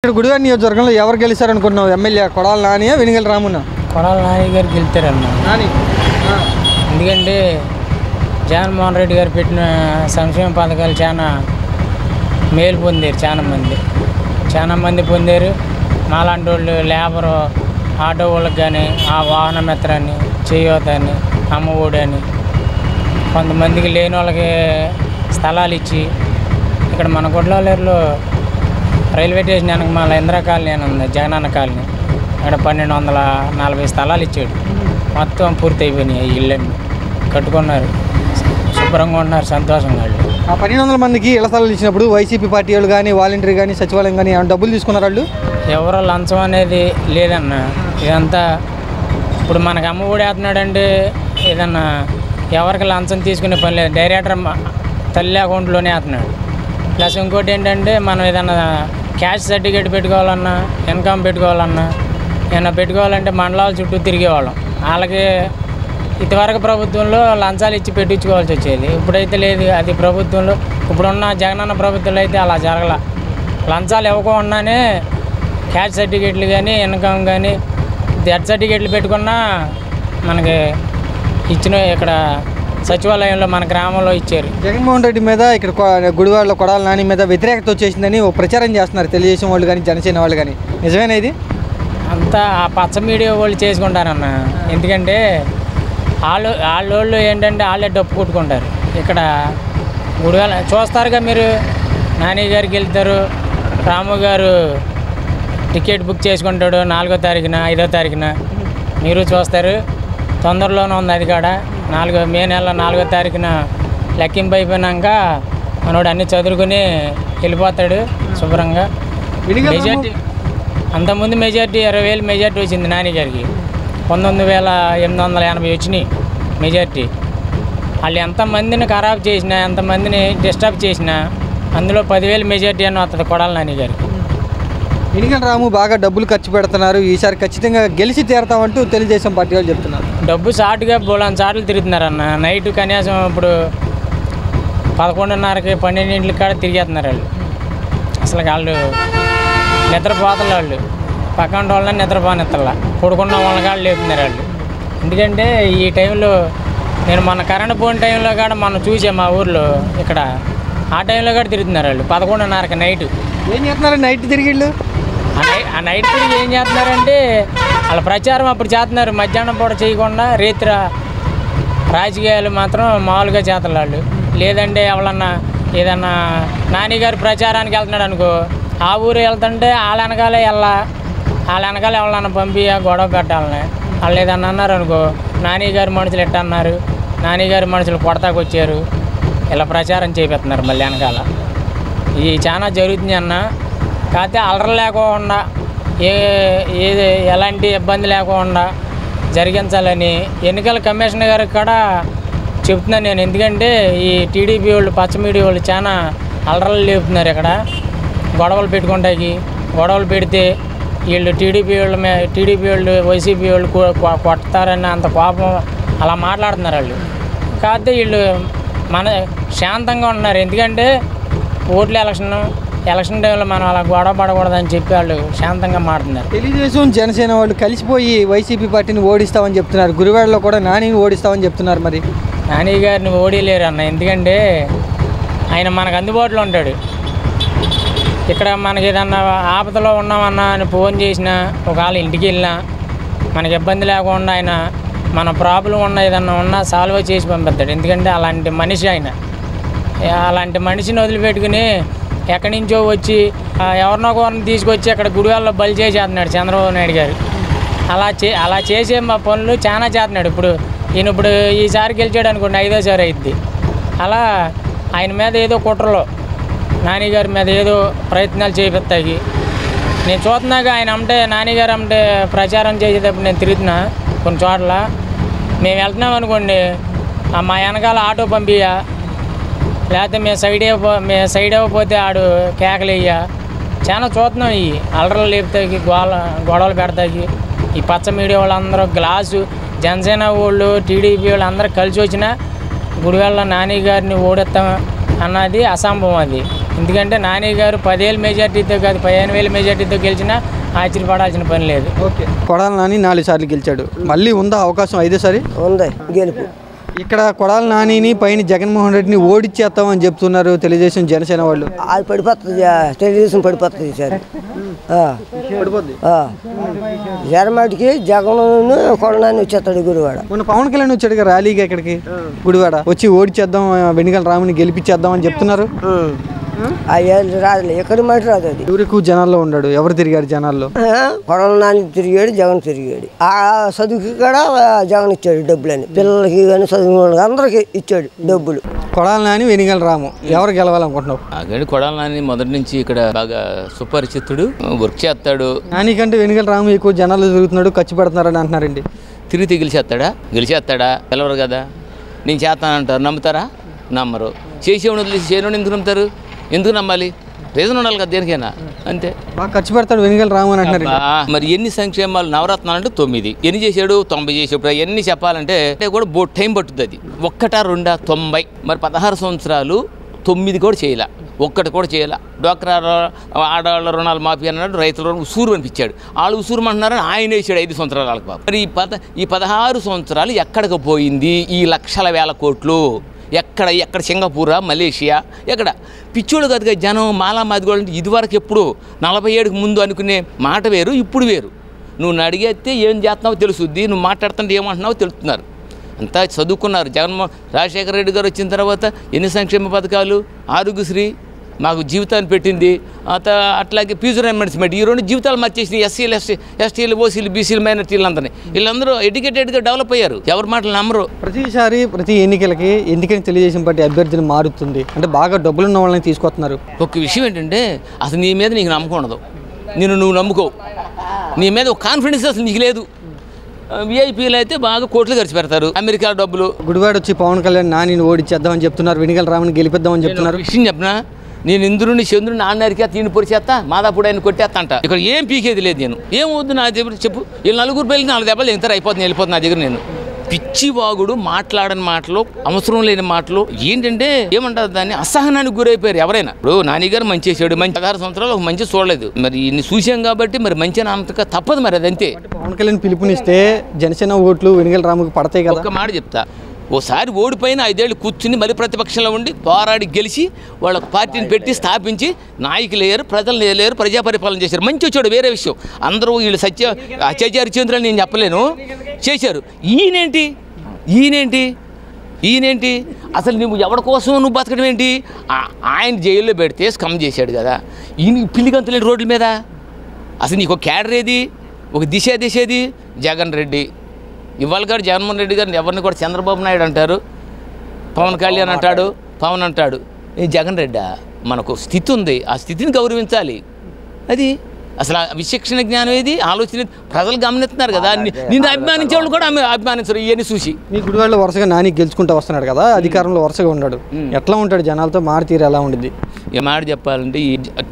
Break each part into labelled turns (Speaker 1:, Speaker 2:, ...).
Speaker 1: ఇక్కడ గుడివాడ నియోజకవర్గంలో ఎవరు గెలుస్తారనుకున్నావు? ఎమ్మెల్యే కొడాల నానియా, వెనిగల రామన్న?
Speaker 2: కొడాల నాని గారు గెలుస్తారన్న. ఎందుకంటే జగన్మోహన్ రెడ్డి గారు పెట్టిన సంక్షేమ పథకాలు చాలా మేలు పొందారు. చాలా మంది పొందారు. మాలాంటి వాళ్ళు లేబరు ఆటో వాళ్ళకి కానీ, ఆ వాహన మిత్ర అని, చేయూత అని, అమ్మ ఒడి అని, కొంతమందికి లేని వాళ్ళకి స్థలాలు ఇచ్చి, ఇక్కడ మన గుడ్లలేరులో రైల్వే స్టేషన్ వెనక మళ్ళీ ఇందిరా కాలనీ అని ఉంది, జగనన్న కాలనీ. అక్కడ 1240 స్థలాలు ఇచ్చాడు. మొత్తం పూర్తి అయిపోయినాయి. ఇళ్ళన్నీ కట్టుకున్నారు, శుభ్రంగా ఉన్నారు, సంతోషంగా. వాళ్ళు
Speaker 1: ఆ 1200 మందికి ఇళ్ల స్థలాలు ఇచ్చినప్పుడు వైసీపీ పార్టీ వాళ్ళు కానీ, వాలంటీర్ కానీ, సచివాలయం కానీ ఏమైనా డబ్బులు తీసుకున్నారు వాళ్ళు?
Speaker 2: ఎవరో లంచం అనేది లేదన్న. ఇదంతా ఇప్పుడు మనకు అమ్మ ఒడి వేస్తున్నాడంటే ఏదన్నా ఎవరికి లంచం తీసుకునే పని లేదు. డైరెక్టర్ తల్లి అకౌంట్లోనే వేస్తున్నాడు. ప్లస్ ఇంకోటి ఏంటంటే, మనం ఏదన్నా క్యాష్ సర్టిఫికేట్ పెట్టుకోవాలన్నా, ఇన్కమ్ పెట్టుకోవాలన్నా, ఏమన్నా పెట్టుకోవాలంటే మండలాల చుట్టూ తిరిగేవాళ్ళం. వాళ్ళకి ఇదివరకు ప్రభుత్వంలో లంచాలు ఇచ్చి పెట్టించుకోవాల్సి వచ్చేది. ఇప్పుడైతే లేదు. అది ప్రభుత్వంలో ఇప్పుడున్న జగనన్న ప్రభుత్వంలో అయితే అలా జరగల. లంచాలు ఇవ్వకుండానే క్యాష్ సర్టిఫికేట్లు కానీ, ఇన్కమ్ కానీ, డెత్ సర్టిఫికేట్లు పెట్టుకున్నా మనకి ఇచ్చిన ఇక్కడ సచివాలయంలో మన గ్రామంలో ఇచ్చారు.
Speaker 1: జగన్మోహన్ రెడ్డి మీద ఇక్కడ గుడివాడలో కొడాల నాని మీద వ్యతిరేకత వచ్చేసిందని ఒక ప్రచారం చేస్తున్నారు తెలుగుదేశం వాళ్ళు కానీ, జనసేన వాళ్ళు కానీ. నిజమేనా ఇది?
Speaker 2: అంతా ఆ పచ్చ మీడియా వాళ్ళు చేసుకుంటారన్న. ఎందుకంటే వాళ్ళు ఏంటంటే వాళ్ళే డప్పు కొట్టుకుంటారు. ఇక్కడ గుడివాడ చూస్తారుగా మీరు, నాని గారికి వెళ్తారు, రాము గారు టికెట్ బుక్ చేసుకుంటాడు 4వ తారీఖున, 5వ తారీఖున. మీరు చూస్తారు. తొందరలోనే ఉంది అది కూడా. మే నెల 4వ తారీఖున లెక్కింపు అయిపోయినాక మనోడు అన్నీ చదువుకుని వెళ్ళిపోతాడు శుభ్రంగా. మెజార్టీ అంతకుముందు మెజార్టీ 20,000 మెజార్టీ వచ్చింది నాని గారికి. 19,880 వచ్చినాయి మెజార్టీ. వాళ్ళు ఎంతమందిని ఖరాబ్ చేసినా, ఎంతమందిని డిస్టర్బ్ చేసినా అందులో 10,000 మెజార్టీ అని వస్తుంది కొడాల నాని గారికి.
Speaker 1: వెనిగల రాము బాగా డబ్బులు ఖర్చు పెడుతున్నారు, ఈసారి ఖచ్చితంగా గెలిచి తీరుతామంటూ తెలుగుదేశం పార్టీ వాళ్ళు చెప్తున్నారు.
Speaker 2: డబ్బు షార్ట్గా బోలాన్ సార్లు తిరుగుతున్నారన్న. నైట్ కనీసం ఇప్పుడు 11:30కి 12 కాడ తిరిగేస్తున్నారు వాళ్ళు. అసలు వాళ్ళు నిద్రపోతలు. వాళ్ళు పక్కన వాళ్ళని నిద్రపోనిత్తలా, పడుకున్న వాళ్ళని కాడ లేపుతున్నారు వాళ్ళు. ఎందుకంటే ఈ టైంలో నేను మన కరెంట్ పోయిన టైంలో కూడా మనం చూసాం మా ఊర్లో. ఇక్కడ ఆ టైంలో కూడా తిరుగుతున్నారు వాళ్ళు 11:30కి నైట్.
Speaker 1: ఏం చేస్తున్నారు నైట్ తిరిగి?
Speaker 2: ఆ నైట్ తిరిగి ఏం చేస్తున్నారంటే వాళ్ళ ప్రచారం అప్పుడు చేస్తున్నారు. మధ్యాహ్నం పూట చేయకుండా రేత్రి రాజకీయాలు మాత్రం మామూలుగా చేస్తారు వాళ్ళు. లేదంటే ఎవరన్నా ఏదన్నా నాని గారి ప్రచారానికి వెళ్తున్నాడు అనుకో, ఆ ఊరు వెళ్తుంటే వాళ్ళ వెనకాలే ఎవరన్నా పంపి గొడవ పెట్టాలని. వాళ్ళు ఏదన్నా అన్నారు అనుకో, నాని గారి మనుషులు ఎట్ట అన్నారు, నాని గారి మనుషులు కొడతాకు వచ్చారు, ఇలా ప్రచారం చేపెడుతున్నారు మళ్ళీ వెనకాల. ఇది చాలా జరుగుతుంది అన్న. కాకపోతే అలర లేకుండా ఎలాంటి ఇబ్బంది లేకుండా జరిగించాలని ఎన్నికల కమిషనర్ గారికి కూడా చెప్తున్నాను నేను. ఎందుకంటే ఈ టీడీపీ వాళ్ళు, పచ్చ మీడియా వాళ్ళు చాలా అలరలు లేపుతున్నారు. ఇక్కడ గొడవలు పెట్టుకుంటాకి, గొడవలు పెడితే వీళ్ళు టీడీపీ వాళ్ళు వైసీపీ వాళ్ళు కొడతారని అంత కోపం అలా మాట్లాడుతున్నారు వాళ్ళు. కాకపోతే వీళ్ళు శాంతంగా ఉన్నారు. ఎందుకంటే ఎలక్షన్ టైంలో మనం అలా గొడవ పడకూడదని చెప్పి వాళ్ళు శాంతంగా మాట్లాడుతున్నారు.
Speaker 1: తెలుగుదేశం జనసేన వాళ్ళు కలిసిపోయి వైసీపీ పార్టీని ఓడిస్తామని చెప్తున్నారు. గుడివాడలో కూడా నానిని ఓడిస్తామని చెప్తున్నారు. మరి
Speaker 2: నాని గారిని ఓడిలేరు అన్న. ఎందుకంటే ఆయన మనకు అందుబాటులో ఉంటాడు. ఇక్కడ మనకి ఏదన్నా ఆపదలో ఉన్నామన్నా అని ఫోన్ చేసినా, ఒకవేళ ఇంటికి వెళ్ళినా మనకి ఇబ్బంది లేకుండా ఆయన మన ప్రాబ్లం ఉన్న ఏదన్నా ఉన్నా సాల్వ్ చేసి పంపిస్తాడు. ఎందుకంటే అలాంటి మనిషి ఆయన. అలాంటి మనిషిని వదిలిపెట్టుకుని ఎక్కడి నుంచో వచ్చి ఎవరినో ఒకరిని తీసుకొచ్చి అక్కడ గుడివాడలో బలి చేసేస్తున్నాడు చంద్రబాబు నాయుడు గారు. అలా చేసే మా పనులు చాలా చేస్తున్నాడు. ఇప్పుడు ఈసారి గెలిచాడు అనుకోండి, 5వ సారి అయింది. అలా ఆయన మీద ఏదో కుట్రలో, నాని గారి మీద ఏదో ప్రయత్నాలు చేపిస్తాయి. నేను చూస్తున్నాక ఆయన నాని గారు ప్రచారం చేసేటప్పుడు నేను తిరుగుతున్నా కొన్ని చోట్ల. మేము వెళ్తున్నాం అనుకోండి, మా వెనకాల ఆటో పంపియ్యా, లేకపోతే మేము సైడ్ ఇవ్వకపోతే ఆడు కేకలేయ్యా. చాలా చూస్తున్నాం. ఈ అలరలు లేపుతాకి, గొడవలు పెడతాకి ఈ పచ్చ మీడియా వాళ్ళందరూ గ్లాసు, జనసేన వాళ్ళు, టీడీపీ వాళ్ళు అందరూ కలిసి వచ్చినా గుడివాడలో నాని గారిని ఓడిస్తాం అన్నది అసంభవం. అది ఎందుకంటే నాని గారు 10,000 మెజార్టీతో కాదు 15,000 మెజార్టీతో గెలిచినా ఆశ్చర్యపడాల్సిన పని లేదు.
Speaker 1: ఓకే, కొడాలి నాని 4 సార్లు గెలిచాడు, మళ్ళీ ఉందా అవకాశం 5సారి?
Speaker 3: ఉంది గెలుపు.
Speaker 1: ఇక్కడ కొడాలి నానిని పైన జగన్మోహన్ రెడ్డిని ఓడిచ్చేస్తామని చెప్తున్నారు తెలుగుదేశం జనసేన వాళ్ళు.
Speaker 3: అది పడిపోతుంది, తెలుగుదేశం పడిపోతుంది సార్. జరమాటికి జగన్ కొడనాన్ని వచ్చేస్తాడు గుడివాడ.
Speaker 1: మొన్న పవన్ కళ్యాణ్ వచ్చాడు కదా ర్యాలీగా ఇక్కడికి గుడివాడ, వచ్చి ఓడిచేద్దాం వెనిగల రాముని గెలిపించేద్దాం అని చెప్తున్నారు.
Speaker 3: రాదు, ఎక్కడి మాట రాదు. అది
Speaker 1: ఎవరు ఎక్కువ జనాల్లో ఉన్నాడు? ఎవరు తిరిగారు జనాల్లో?
Speaker 3: కొడల నాని తిరిగాడు, జగన్ తిరిగాడు. ఆ చదువుకి కూడా జగన్ ఇచ్చాడు డబ్బులని, పిల్లలకి కానీ చదువు అందరికి ఇచ్చాడు డబ్బులు.
Speaker 1: కొడాలి నాని వెనిగల రాము ఎవరు గెలవాలనుకుంటున్నావు?
Speaker 4: అక్కడ కొడాలి నాని మొదటి నుంచి ఇక్కడ బాగా సుపరిచితుడు, వర్క్ చేస్తాడు.
Speaker 1: నాని కంటే వెనిగల రాము ఎక్కువ జనాల్లో తిరుగుతున్నాడు, ఖర్చు పెడుతున్నారని అంటున్నారండి.
Speaker 4: తిరిగితే గెలిచేస్తాడా పిలవరు కదా. నేను చేస్తానంటారు, నమ్ముతారా? నమ్మరు. చేసేవాడు వదిలేసి చేయను ఎందుకు నమ్ముతారు? ఎందుకు నమ్మాలి? రీజన్ ఉండాలి కదా దేనికైనా, అంతే.
Speaker 1: బాగా ఖర్చు పెడతాడు వెనిగల రాము అని అంటున్నారు.
Speaker 4: మరి ఎన్ని సంక్షేమాలు నవరత్నాలు అంటే 9, ఎన్ని చేశాడు? 90 చేసేప్పుడు ఎన్ని చెప్పాలంటే కూడా బోట్ టైం పట్టుద్ది. అది 1, 2, 90. మరి 16 సంవత్సరాలు 9 కూడా చేయాల, 1 కూడా చేయాల. డ్వాక్రా ఆడవాళ్ళ రుణాలు మాఫీ అన్నాడు, రైతుల రుణం ఉసూరు అనిపించాడు. వాళ్ళు ఉసూరుమంటున్నారని ఆయన వేసాడు 5 సంవత్సరాలు వాళ్ళకి పాపం. మరి ఈ 16 సంవత్సరాలు ఎక్కడికి పోయింది ఈ లక్షల వేల కోట్లు? ఎక్కడ సింగపూరా, మలేషియా, ఎక్కడ? పిచ్చోళ్ళు కాదుగా జనం, మాలా మాదిగోళ్ళు. అంటే ఇదివరకు ఎప్పుడు 47కి ముందు అనుకునే మాట వేరు, ఇప్పుడు వేరు. నువ్వు అడిగితే ఏం చేస్తున్నావో తెలుసుద్ది, నువ్వు మాట్లాడుతుంటే ఏమంటున్నావో తెలుస్తున్నారు. అంతా చదువుకున్నారు. రాజశేఖర రెడ్డి గారు వచ్చిన తర్వాత ఎన్ని సంక్షేమ పథకాలు, ఆరోగ్యశ్రీ మాకు జీవితాన్ని పెట్టింది. అట్లాగే ఫీజు రియంబర్స్మెంట్, ఈ 2 జీవితాలు మార్చేసినాయి. ఎస్సీలు, ఎస్టీలు, ఓసీలు, బీసీలు, మైనార్టీలు అందరినీ. వీళ్ళందరూ ఎడ్యుకేటెడ్గా డెవలప్ అయ్యారు. ఎవరి మాటలు నమ్మరు. ప్రతి ఎన్నికలకి ఎందుకని తెలుగుదేశం పార్టీ అభ్యర్థిని మారుతుంది అంటే బాగా డబ్బులున్న వాళ్ళని తీసుకొస్తున్నారు. ఒక విషయం ఏంటంటే అసలు నీ మీద నీకు నమ్మకం ఉండదు, నువ్వు నమ్ముకోవు, నీ మీద ఒక కాన్ఫిడెన్స్ అసలు నీకు లేదు. విఐపీలు అయితే బాగా కోట్లు ఖర్చు పెడతారు, అమెరికా డబ్బులు.
Speaker 1: గుడివాడ వచ్చి పవన్ కళ్యాణ్ నానిని ఓడిచ్చేద్దామని చెప్తున్నారు, వెనిగల రాముని గెలిపిద్దామని చెప్తున్నారు.
Speaker 4: విషయం చెప్పనా, నేను ఇంద్రుడిని చంద్రుడిని ఆడినరికి తీని పొడిచేస్తా, మాదాపూడి ఆయన కొట్టేస్తా అంట. ఇక్కడ ఏం పీకేది లేదు. నేను ఏం వద్దు నా దగ్గర చెప్పు. వీళ్ళు 4 పేర్లు 4 దెబ్బలు ఎంత అయిపోతుంది, వెళ్ళిపోతుంది నా దగ్గర. నేను పిచ్చివాగుడు, మాట్లాడని మాటలు, అవసరం లేని మాటలు. ఏంటంటే ఏమంటారు దాన్ని, అసహనానికి గురైపోయారు ఎవరైనా. ఇప్పుడు నానిగారు మంచి చేసాడు, మంచి 16 సంవత్సరాలు ఒక మంచి చూడలేదు. మరి ఇన్ని చూసాం కాబట్టి మరి మంచి అంతగా తప్పదు. మరి అదంతే.
Speaker 1: పవన్ కళ్యాణ్ పిలుపునిస్తే జనసేన ఓట్లు వెనిగల రాముకి పడతాయి కదా.
Speaker 4: ఒక మాట చెప్తా, ఓసారి ఓడిపోయిన 5 ఏళ్ళు కూర్చుని మళ్ళీ ప్రతిపక్షంలో ఉండి పోరాడి గెలిచి వాళ్ళ పార్టీని పెట్టి స్థాపించి నాయకులు లేరు, ప్రజలు లేరు, ప్రజా పరిపాలన చేశారు. మంచి వచ్చాడు, వేరే విషయం. అందరూ వీళ్ళు అత్యాచార చంద్రులు నేను చెప్పలేను, చేశారు. ఈయనేంటి అసలు నువ్వు ఎవరి కోసం నువ్వు బతకడం ఏంటి? ఆయన జైల్లో పెడితే స్కమ్ చేశాడు కదా, ఈయన పిల్లిగంతులేని రోడ్ల మీద. అసలు నీకు ఒక క్యాడర్ ఏది, ఒక దిశేది? జగన్ రెడ్డి. ఇవాళ గారు జగన్మోహన్ రెడ్డి గారిని ఎవరిని కూడా చంద్రబాబు నాయుడు అంటారు, పవన్ కళ్యాణ్ అంటాడు, పవన్ అంటాడు. జగన్ రెడ్డా? మనకు స్థితి ఉంది, ఆ స్థితిని గౌరవించాలి. అది అసలు ఆ విచక్షణ జ్ఞానం ఏది, ఆలోచన ప్రజలు గమనిస్తున్నారు కదా. నిన్ను అభిమానించే వాళ్ళు కూడా అభిమానించరు ఇవన్నీ చూసి.
Speaker 1: మీ గుడివాడలో వరుసగా నాని గెలుచుకుంటూ వస్తున్నాడు కదా, అధికారంలో వరుసగా ఉన్నాడు, ఎట్లా ఉంటాడు జనాలతో? మారుతీరు ఎలా ఉండిద్ది?
Speaker 4: ఈ మాట చెప్పాలంటే ఈ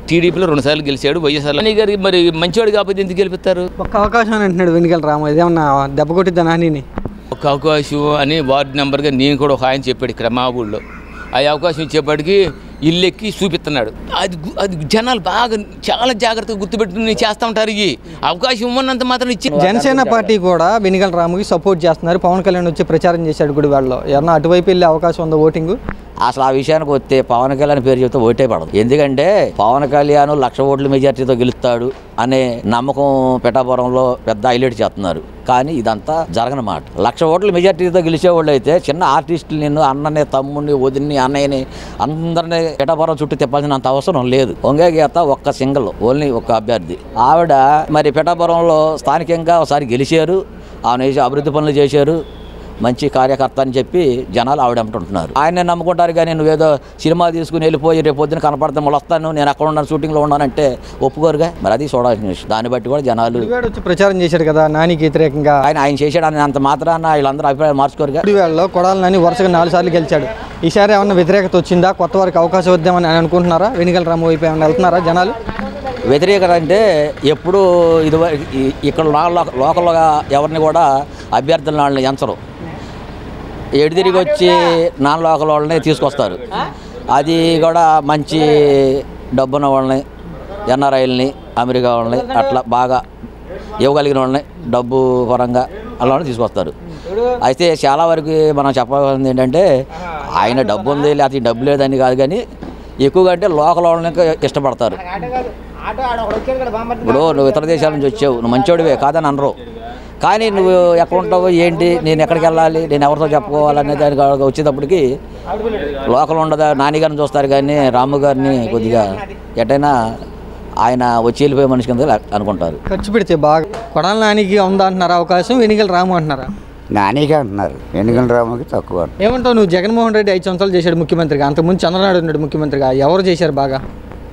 Speaker 4: టీడీపీలో 2 సార్లు గెలిచాడు, వైఎస్ఆర్ గారికి మరి మంచివాడు కాకపోతే ఎందుకు గెలుపుతారు?
Speaker 1: ఒక్క అవకాశం అంటున్నాడు వెనిగల రాము, ఇదేమన్నా దెబ్బ కొట్టిద్దా నానిని?
Speaker 4: ఒక అవకాశం అని వార్డు నెంబర్గా నేను కూడా ఒక ఆయన చెప్పాడు ఇక్కడ మా ఊళ్ళో. ఆ అవకాశం ఇచ్చేప్పటికి ఇల్లెక్కి చూపిస్తున్నాడు. అది జనాలు బాగా చాలా జాగ్రత్తగా గుర్తుపెట్టుకుని చేస్తూ ఉంటారు. ఈ అవకాశం ఇవ్వనంత మాత్రం ఇచ్చి.
Speaker 1: జనసేన పార్టీ కూడా వెనిగల రాముకి సపోర్ట్ చేస్తున్నారు. పవన్ కళ్యాణ్ వచ్చి ప్రచారం చేశాడు గుడివాడలో. ఏమన్నా అటువైపు వెళ్ళే అవకాశం ఉందా ఓటింగ్?
Speaker 5: అసలు ఆ విషయానికి వస్తే పవన్ కళ్యాణ్ పేరు చెప్తే ఓటే పడదు. ఎందుకంటే పవన్ కళ్యాణ్ 1,00,000 ఓట్ల మెజార్టీతో గెలుస్తాడు అనే నమ్మకం పిఠాపురంలో పెద్ద హైలైట్ చేస్తున్నారు. కానీ ఇదంతా జరగని మాట. 1,00,000 ఓట్ల మెజార్టీతో గెలిచేవాళ్ళు అయితే చిన్న ఆర్టిస్టులు నిన్ను అన్నని, తమ్ముడిని, వదిన్ని, అన్నయ్యని అందరినీ పిఠాపురం చుట్టూ తిప్పాల్సినంత అవసరం లేదు. వంగే గీత ఒక్క సింగిల్, ఓన్లీ ఒక అభ్యర్థి. ఆవిడ మరి పిఠాపురంలో స్థానికంగా ఒకసారి గెలిచారు, ఆమె అభివృద్ధి పనులు చేశారు, మంచి కార్యకర్త అని చెప్పి జనాలు ఆవిడంటుంటున్నారు. ఆయనే నమ్ముకుంటారు. కానీ నువ్వేదో సినిమా తీసుకుని వెళ్ళిపోయి రేపు పొద్దున కనపడతాను, మళ్ళీ వస్తాను, నేను అక్కడ ఉన్నాను, షూటింగ్లో ఉన్నానంటే ఒప్పుకోరుగా. మరి అది చూడాల్సిన విషయం. దాన్ని బట్టి కూడా జనాలు
Speaker 1: వచ్చి ప్రచారం చేశాడు కదా నానికి వ్యతిరేకంగా.
Speaker 5: ఆయన చేశాడు అని అంత మాత్రాన వీళ్ళందరూ అభిప్రాయాలు మార్చుకోరుగా.
Speaker 1: గుడివాడలో కొడాలి నాని వరుసగా 4 సార్లు గెలిచాడు. ఈసారి ఏమన్నా వ్యతిరేకత వచ్చిందా? కొత్త వారికి అవకాశం వద్దామని అనుకుంటున్నారా? వెనిగల రాము వైపు ఏమన్నా వెళ్తున్నారా జనాలు?
Speaker 5: వ్యతిరేకత అంటే ఎప్పుడు ఇది ఇక్కడ లోకల్గా ఎవరిని కూడా అభ్యర్థుల వాళ్ళని ఎంచరు. ఎడు తిరిగి వచ్చి నాన్ లోకల్ వాళ్ళని తీసుకొస్తారు. అది కూడా మంచి డబ్బున్న వాళ్ళని, ఎన్ఆర్ఐల్ని, అమెరికా వాళ్ళని అట్లా బాగా ఇవ్వగలిగిన వాళ్ళని డబ్బు పరంగా అలా తీసుకొస్తారు. అయితే చాలా వరకు మనం చెప్పాల్సింది ఏంటంటే ఆయన డబ్బు ఉంది లేకపోతే డబ్బు లేదని కాదు, కానీ ఎక్కువగా అంటే లోకల్ వాళ్ళని ఇష్టపడతారు. ఇప్పుడు నువ్వు ఇతర దేశాల నుంచి వచ్చావు, నువ్వు మంచోడివే కాదని అనరు, కానీ నువ్వు ఎక్కడ ఉంటావు ఏంటి, నేను ఎక్కడికి వెళ్ళాలి, నేను ఎవరితో చెప్పుకోవాలనే దానికి వచ్చేటప్పటికి లోకల్ ఉండదా నాని గారిని చూస్తారు, కానీ రాము గారిని కొద్దిగా ఎటైనా ఆయన వచ్చి వెళ్ళిపోయే మనిషి కింద అనుకుంటారు.
Speaker 1: ఖర్చు పెడితే బాగా కొడాలి నానికి ఉందా అంటున్నారా అవకాశం, వెనిగల రాము అంటున్నారా?
Speaker 6: నానిగా అంటున్నారు, వెనిగల రాముకి తక్కువ.
Speaker 1: ఏమంటావు నువ్వు? జగన్మోహన్ రెడ్డి 5 సంవత్సరాలు చేశాడు ముఖ్యమంత్రిగా, అంతకుముందు చంద్రబాబు నాయుడు ముఖ్యమంత్రిగా, ఎవరు చేశారు బాగా?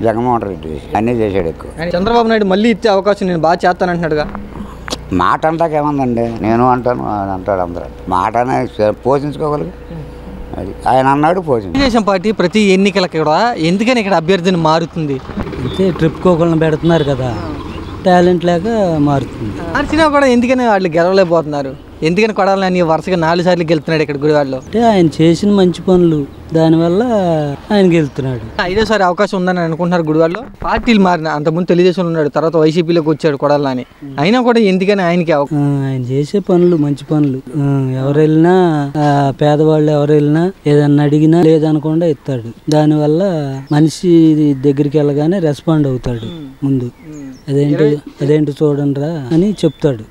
Speaker 6: జగన్మోహన్ రెడ్డి అన్నీ చేశాడు ఎక్కువ.
Speaker 1: చంద్రబాబు నాయుడు మళ్ళీ ఇచ్చే అవకాశం నేను బాగా చేస్తానంటున్నాడుగా.
Speaker 6: మాట అంటాకేముందండి, నేను అంటాను ఆయన అంటాడు, అందరూ మాట పోషించుకోగలిగి అది ఆయన అన్నాడు పోషించు.
Speaker 1: తెలుగుదేశం పార్టీ ప్రతి ఎన్నికలకి కూడా ఎందుకని ఇక్కడ అభ్యర్థిని మారుతుంది
Speaker 7: అయితే ట్రిప్ ఒకళ్ళని పెడుతున్నారు కదా, టాలెంట్ లేక మారుతుంది.
Speaker 1: మార్చినా కూడా ఎందుకని వాళ్ళు గెలవలేకపోతున్నారు? ఎందుకని కొడాలని వరుసగా 4 సార్లు గెలుతున్నాడు ఇక్కడ గుడివాడలో?
Speaker 7: అంటే ఆయన చేసిన మంచి పనులు దానివల్ల ఆయన గెలుతున్నాడు.
Speaker 1: 5ఓసారి అవకాశం ఉందని అనుకుంటున్నారు గుడివాడలో. పార్టీలు మారిన, అంతకుముందు తెలుగుదేశంలో ఉన్నాడు, తర్వాత వైసీపీలోకి వచ్చాడు కొడాలని, అయినా కూడా ఎందుకని ఆయనకి
Speaker 7: ఆయన చేసే పనులు మంచి పనులు, ఎవరు వెళ్ళినా పేదవాళ్ళు ఎవరు వెళ్ళినా ఏదన్నా అడిగినా లేదనకుండా ఇస్తాడు. దానివల్ల మనిషి దగ్గరికి వెళ్ళగానే రెస్పాండ్ అవుతాడు. ముందు అదేంటి చూడండి రా అని చెప్తాడు.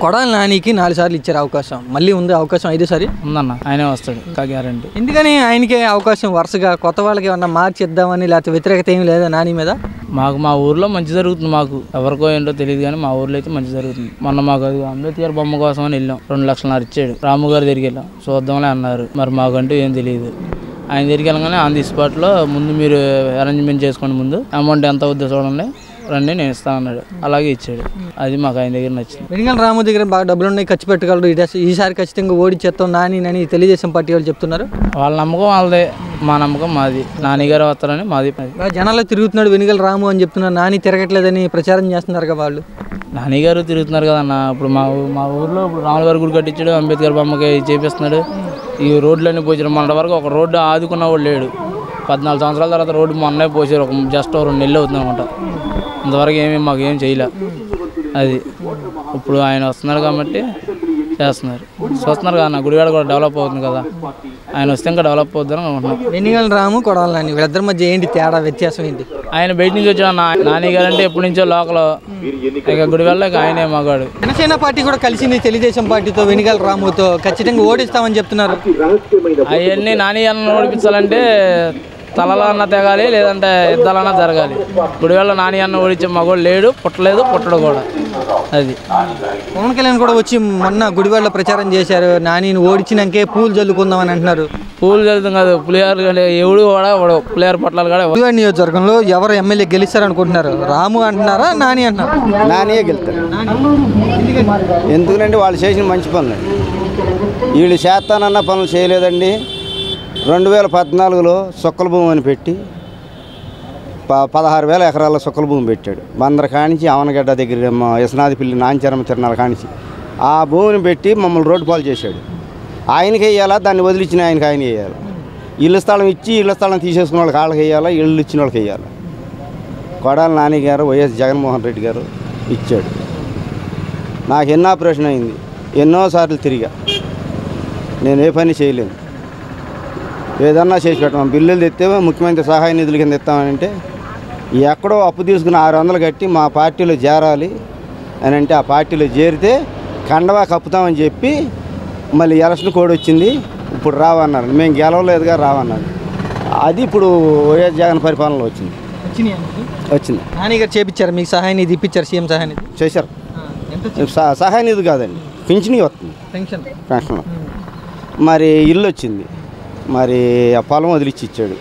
Speaker 1: కొడాలి నానికి 4 సార్లు ఇచ్చారు అవకాశం, మళ్ళీ ఉంది అవకాశం 5ఓసారి
Speaker 2: ఉందన్న, ఆయనే వస్తాడు గ్యారంటీ.
Speaker 1: ఎందుకని ఆయనకే అవకాశం? వరుసగా కొత్త వాళ్ళకి ఏమన్నా మార్చి ఇద్దామని, లేకపోతే వ్యతిరేకత ఏమి లేదా నాని మీద?
Speaker 2: మా ఊర్లో మంచి జరుగుతుంది, మాకు ఎవరికో ఏంటో తెలియదు కానీ మా ఊర్లో అయితే మంచి జరుగుతుంది. మొన్న మాకు అది అంబేద్కర్ బొమ్మ కోసం అని వెళ్ళాం, 2 లక్షలు ఇచ్చాడు. రాము గారి దగ్గరికి వెళ్ళాం, చూద్దాంలే అన్నారు. మరి మాకంటూ ఏం తెలియదు. ఆయన దగ్గరికి వెళ్ళగానే ఆన్ ది స్పాట్లో ముందు మీరు అరేంజ్మెంట్ చేసుకోండి, ముందు అమౌంట్ ఎంత అవుద్దో చూడండి, రండి నేను ఇస్తాను అన్నాడు. అలాగే ఇచ్చాడు. అది మాకు ఆయన దగ్గర నచ్చింది.
Speaker 1: వెనిగల రాము దగ్గర బాగా డబ్బులు ఉన్నాయి, ఖర్చు పెట్టగలరు, ఈసారి ఖచ్చితంగా ఓడిచేస్తాం నాని తెలుగుదేశం పార్టీ వాళ్ళు చెప్తున్నారు.
Speaker 2: వాళ్ళ నమ్మకం వాళ్ళదే, మా నమ్మకం మాది. నాని గారు వస్తారని మాది.
Speaker 1: జనాల్లో తిరుగుతున్నాడు వెనిగల రాము అని చెప్తున్నారు, నాని తిరగట్లేదని ప్రచారం చేస్తున్నారు కదా వాళ్ళు.
Speaker 2: నాని గారు తిరుగుతున్నారు కదన్న. ఇప్పుడు మా ఊర్లో ఇప్పుడు రాముల గారి గుడి కట్టించాడు, అంబేద్కర్ బొమ్మకి చేపిస్తున్నాడు. ఈ రోడ్లన్నీ పోసారు. మొన్నటి వరకు ఒక రోడ్డు ఆదుకున్న వాడు లేడు. 14 సంవత్సరాల తర్వాత రోడ్డు మొన్నే పోసారు, జస్ట్ 2 నెలలు అవుతుంది అనమాట. ఇంతవరకు మాకు ఏం చేయలే. అది ఇప్పుడు ఆయన వస్తున్నారు కాబట్టి చేస్తున్నారు, చూస్తున్నారు కదా. నా గుడివాడ కూడా డెవలప్ అవుతుంది కదా, ఆయన వస్తే ఇంకా డెవలప్ అవుతుందని అనుకుంటున్నాను.
Speaker 1: వెనిగల రాము కొడాలి నాని వీళ్ళిద్దరి మధ్య ఏంటి తేడా, వ్యత్యాసం ఏంటి?
Speaker 2: ఆయన బయట నుంచి వచ్చాడు, నాని గారు అంటే ఎప్పటి నుంచో లోకల్, ఇక గుడివాడ ఆయనే మగాడు.
Speaker 1: జనసేన పార్టీ కూడా కలిసింది తెలుగుదేశం పార్టీతో, వెనిగల రాముతో ఖచ్చితంగా ఓడిస్తామని చెప్తున్నారు.
Speaker 2: అవన్నీ నాని అన్న ఓడిపించాలంటే తలలన్నా తెగాలి, లేదంటే యుద్ధాలన్నా జరగాలి. గుడివాడలో నాని అన్న ఓడించే మగోడు లేడు, పుట్టలేదు, పుట్టడు కూడా. అది
Speaker 1: పవన్ కళ్యాణ్ కూడా వచ్చి మొన్న గుడివాడలో ప్రచారం చేశారు, నానిని ఓడించినాకే పూలు చల్లుకుందామని అంటున్నారు.
Speaker 2: పూలు చల్లుతాం కాదు, పులిహారు ఎవడు కూడా పులిహార పట్లాలు కూడా.
Speaker 1: గుడివాడ నియోజకవర్గంలో ఎవరు ఎమ్మెల్యే గెలుస్తారు అనుకుంటున్నారు? రాము అంటున్నారా, నాని అంటున్నారా?
Speaker 8: నానియే గెలుతారు. ఎందుకంటే వాళ్ళు చేసిన మంచి పనులు, వీళ్ళు చేస్తానన్న పనులు చేయలేదండి. 2014లో సుక్కల భూమి అని పెట్టి 16,000 ఎకరాల సుక్కల భూమి పెట్టాడు. బందర కానించి అవనగడ్డ దగ్గర యశనాదిపల్లి నాంచరమ తిరణాల కానించి ఆ భూమిని పెట్టి మమ్మల్ని రోడ్డు పాలు చేశాడు. ఆయనకి వేయాలా, దాన్ని వదిలిచ్చిన ఆయన వేయాలి. ఇళ్ళ స్థలం ఇచ్చి ఇళ్ళ స్థలం తీసేసుకున్న వాళ్ళకి వాళ్ళకి వేయాలా, ఇళ్ళు ఇచ్చిన వాళ్ళకి వేయాలి. కొడాలి నాని గారు వైఎస్ జగన్మోహన్ రెడ్డి గారు ఇచ్చాడు. నాకు ఎన్నో ఆపరేషన్ అయింది, ఎన్నోసార్లు తిరిగా, నేను ఏ పని చేయలేను. ఏదన్నా చేసి పెట్టాం, బిల్లులు తెస్తే ముఖ్యమంత్రి సహాయ నిధుల కింద ఇస్తామంటే ఎక్కడో అప్పు తీసుకుని 600 కట్టి మా పార్టీలో చేరాలి అని అంటే ఆ పార్టీలో చేరితే కండవా కప్పుతామని చెప్పి మళ్ళీ ఎలక్షన్ కోడ్ వచ్చింది, ఇప్పుడు రావన్నారు. మేము గెలవలేదుగా రావన్నారు. అది ఇప్పుడు వైఎస్ జగన్ పరిపాలనలో వచ్చింది.
Speaker 1: నాని గారు చేపించారు, మీకు సహాయ నిధి ఇప్పించారు, సీఎం సహాయ నిధి
Speaker 8: చేశారు. సహాయ నిధి కాదండి, పింఛన్ వస్తుంది, పెన్షన్. మరి ఇల్లు వచ్చింది, మరి ఆ పొలం వదిలిచ్చి ఇచ్చాడు.